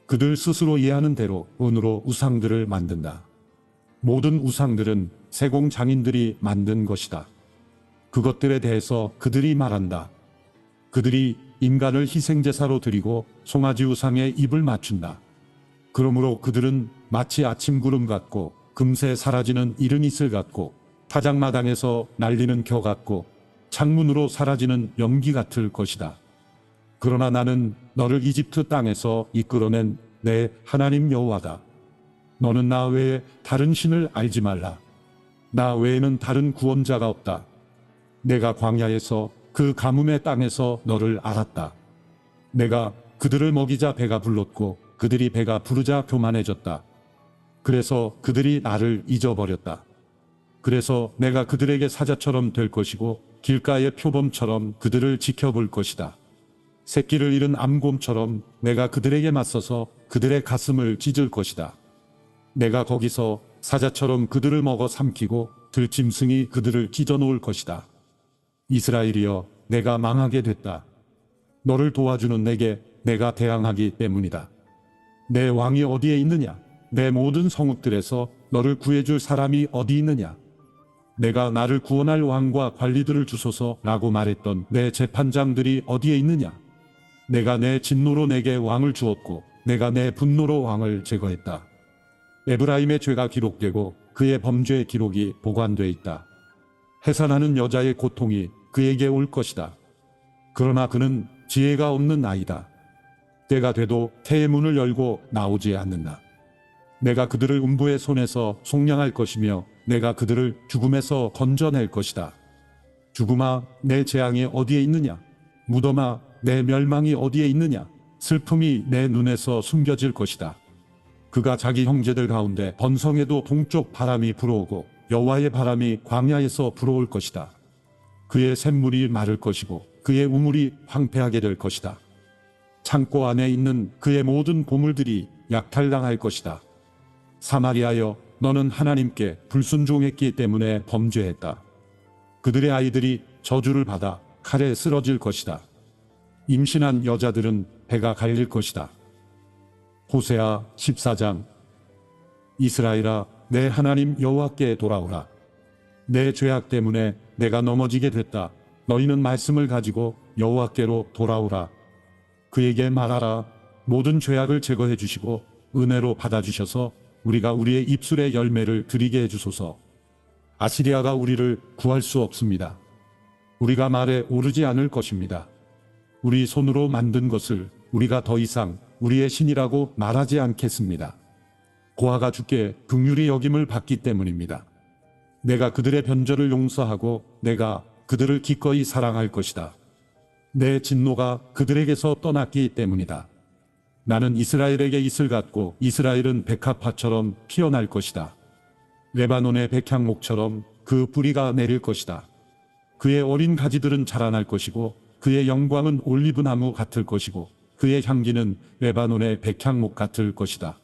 그들 스스로 이해하는 대로 은으로 우상들을 만든다. 모든 우상들은 세공 장인들이 만든 것이다. 그것들에 대해서 그들이 말한다. 그들이 인간을 희생제사로 드리고 송아지 우상에 입을 맞춘다. 그러므로 그들은 마치 아침 구름 같고 금세 사라지는 이른 이슬 같고 타작마당에서 날리는 겨 같고 창문으로 사라지는 연기 같을 것이다. 그러나 나는 너를 이집트 땅에서 이끌어낸 내 하나님 여호와다. 너는 나 외에 다른 신을 알지 말라. 나 외에는 다른 구원자가 없다. 내가 광야에서 그 가뭄의 땅에서 너를 알았다. 내가 그들을 먹이자 배가 불렀고 그들이 배가 부르자 교만해졌다. 그래서 그들이 나를 잊어버렸다. 그래서 내가 그들에게 사자처럼 될 것이고 길가의 표범처럼 그들을 지켜볼 것이다. 새끼를 잃은 암곰처럼 내가 그들에게 맞서서 그들의 가슴을 찢을 것이다. 내가 거기서 사자처럼 그들을 먹어 삼키고 들짐승이 그들을 찢어놓을 것이다. 이스라엘이여, 내가 망하게 됐다. 너를 도와주는 내게 내가 대항하기 때문이다. 내 왕이 어디에 있느냐? 내 모든 성읍들에서 너를 구해줄 사람이 어디 있느냐? 내가 나를 구원할 왕과 관리들을 주소서라고 말했던 내 재판장들이 어디에 있느냐? 내가 내 진노로 내게 왕을 주었고 내가 내 분노로 왕을 제거했다. 에브라임의 죄가 기록되고 그의 범죄의 기록이 보관돼 있다. 해산하는 여자의 고통이 그에게 올 것이다. 그러나 그는 지혜가 없는 아이다. 때가 돼도 태의 문을 열고 나오지 않는다. 내가 그들을 음부의 손에서 속량할 것이며 내가 그들을 죽음에서 건져낼 것이다. 죽음아, 내 재앙이 어디에 있느냐? 무덤아, 내 멸망이 어디에 있느냐? 슬픔이 내 눈에서 숨겨질 것이다. 그가 자기 형제들 가운데 번성에도 동쪽 바람이 불어오고 여호와의 바람이 광야에서 불어올 것이다. 그의 샘물이 마를 것이고 그의 우물이 황폐하게 될 것이다. 창고 안에 있는 그의 모든 보물들이 약탈당할 것이다. 사마리아여, 너는 하나님께 불순종했기 때문에 범죄했다. 그들의 아이들이 저주를 받아 칼에 쓰러질 것이다. 임신한 여자들은 배가 갈릴 것이다. 호세아 14장. 이스라엘아, 내 하나님 여호와께 돌아오라. 내 죄악 때문에 내가 넘어지게 됐다. 너희는 말씀을 가지고 여호와께로 돌아오라. 그에게 말하라. 모든 죄악을 제거해 주시고 은혜로 받아주셔서 우리가 우리의 입술의 열매를 드리게 해주소서. 아시리아가 우리를 구할 수 없습니다. 우리가 말에 오르지 않을 것입니다. 우리 손으로 만든 것을 우리가 더 이상 우리의 신이라고 말하지 않겠습니다. 고아가 주께 긍휼히 여김을 받기 때문입니다. 내가 그들의 변절을 용서하고 내가 그들을 기꺼이 사랑할 것이다. 내 진노가 그들에게서 떠났기 때문이다. 나는 이스라엘에게 이슬 같고 이스라엘은 백합화처럼 피어날 것이다. 레바논의 백향목처럼 그 뿌리가 내릴 것이다. 그의 어린 가지들은 자라날 것이고 그의 영광은 올리브나무 같을 것이고 그의 향기는 레바논의 백향목 같을 것이다.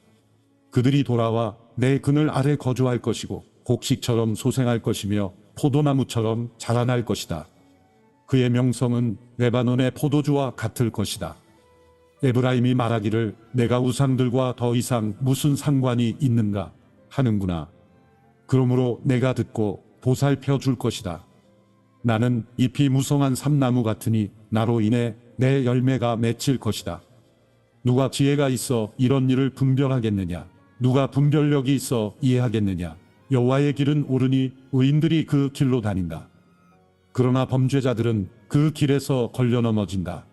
그들이 돌아와 내 그늘 아래 거주할 것이고 곡식처럼 소생할 것이며 포도나무처럼 자라날 것이다. 그의 명성은 레바논의 포도주와 같을 것이다. 에브라임이 말하기를 내가 우상들과 더 이상 무슨 상관이 있는가 하는구나. 그러므로 내가 듣고 보살펴 줄 것이다. 나는 잎이 무성한 삼나무 같으니 나로 인해 내 열매가 맺힐 것이다. 누가 지혜가 있어 이런 일을 분별하겠느냐? 누가 분별력이 있어 이해하겠느냐? 여호와의 길은 옳으니 의인들이 그 길로 다닌다. 그러나 범죄자들은 그 길에서 걸려 넘어진다.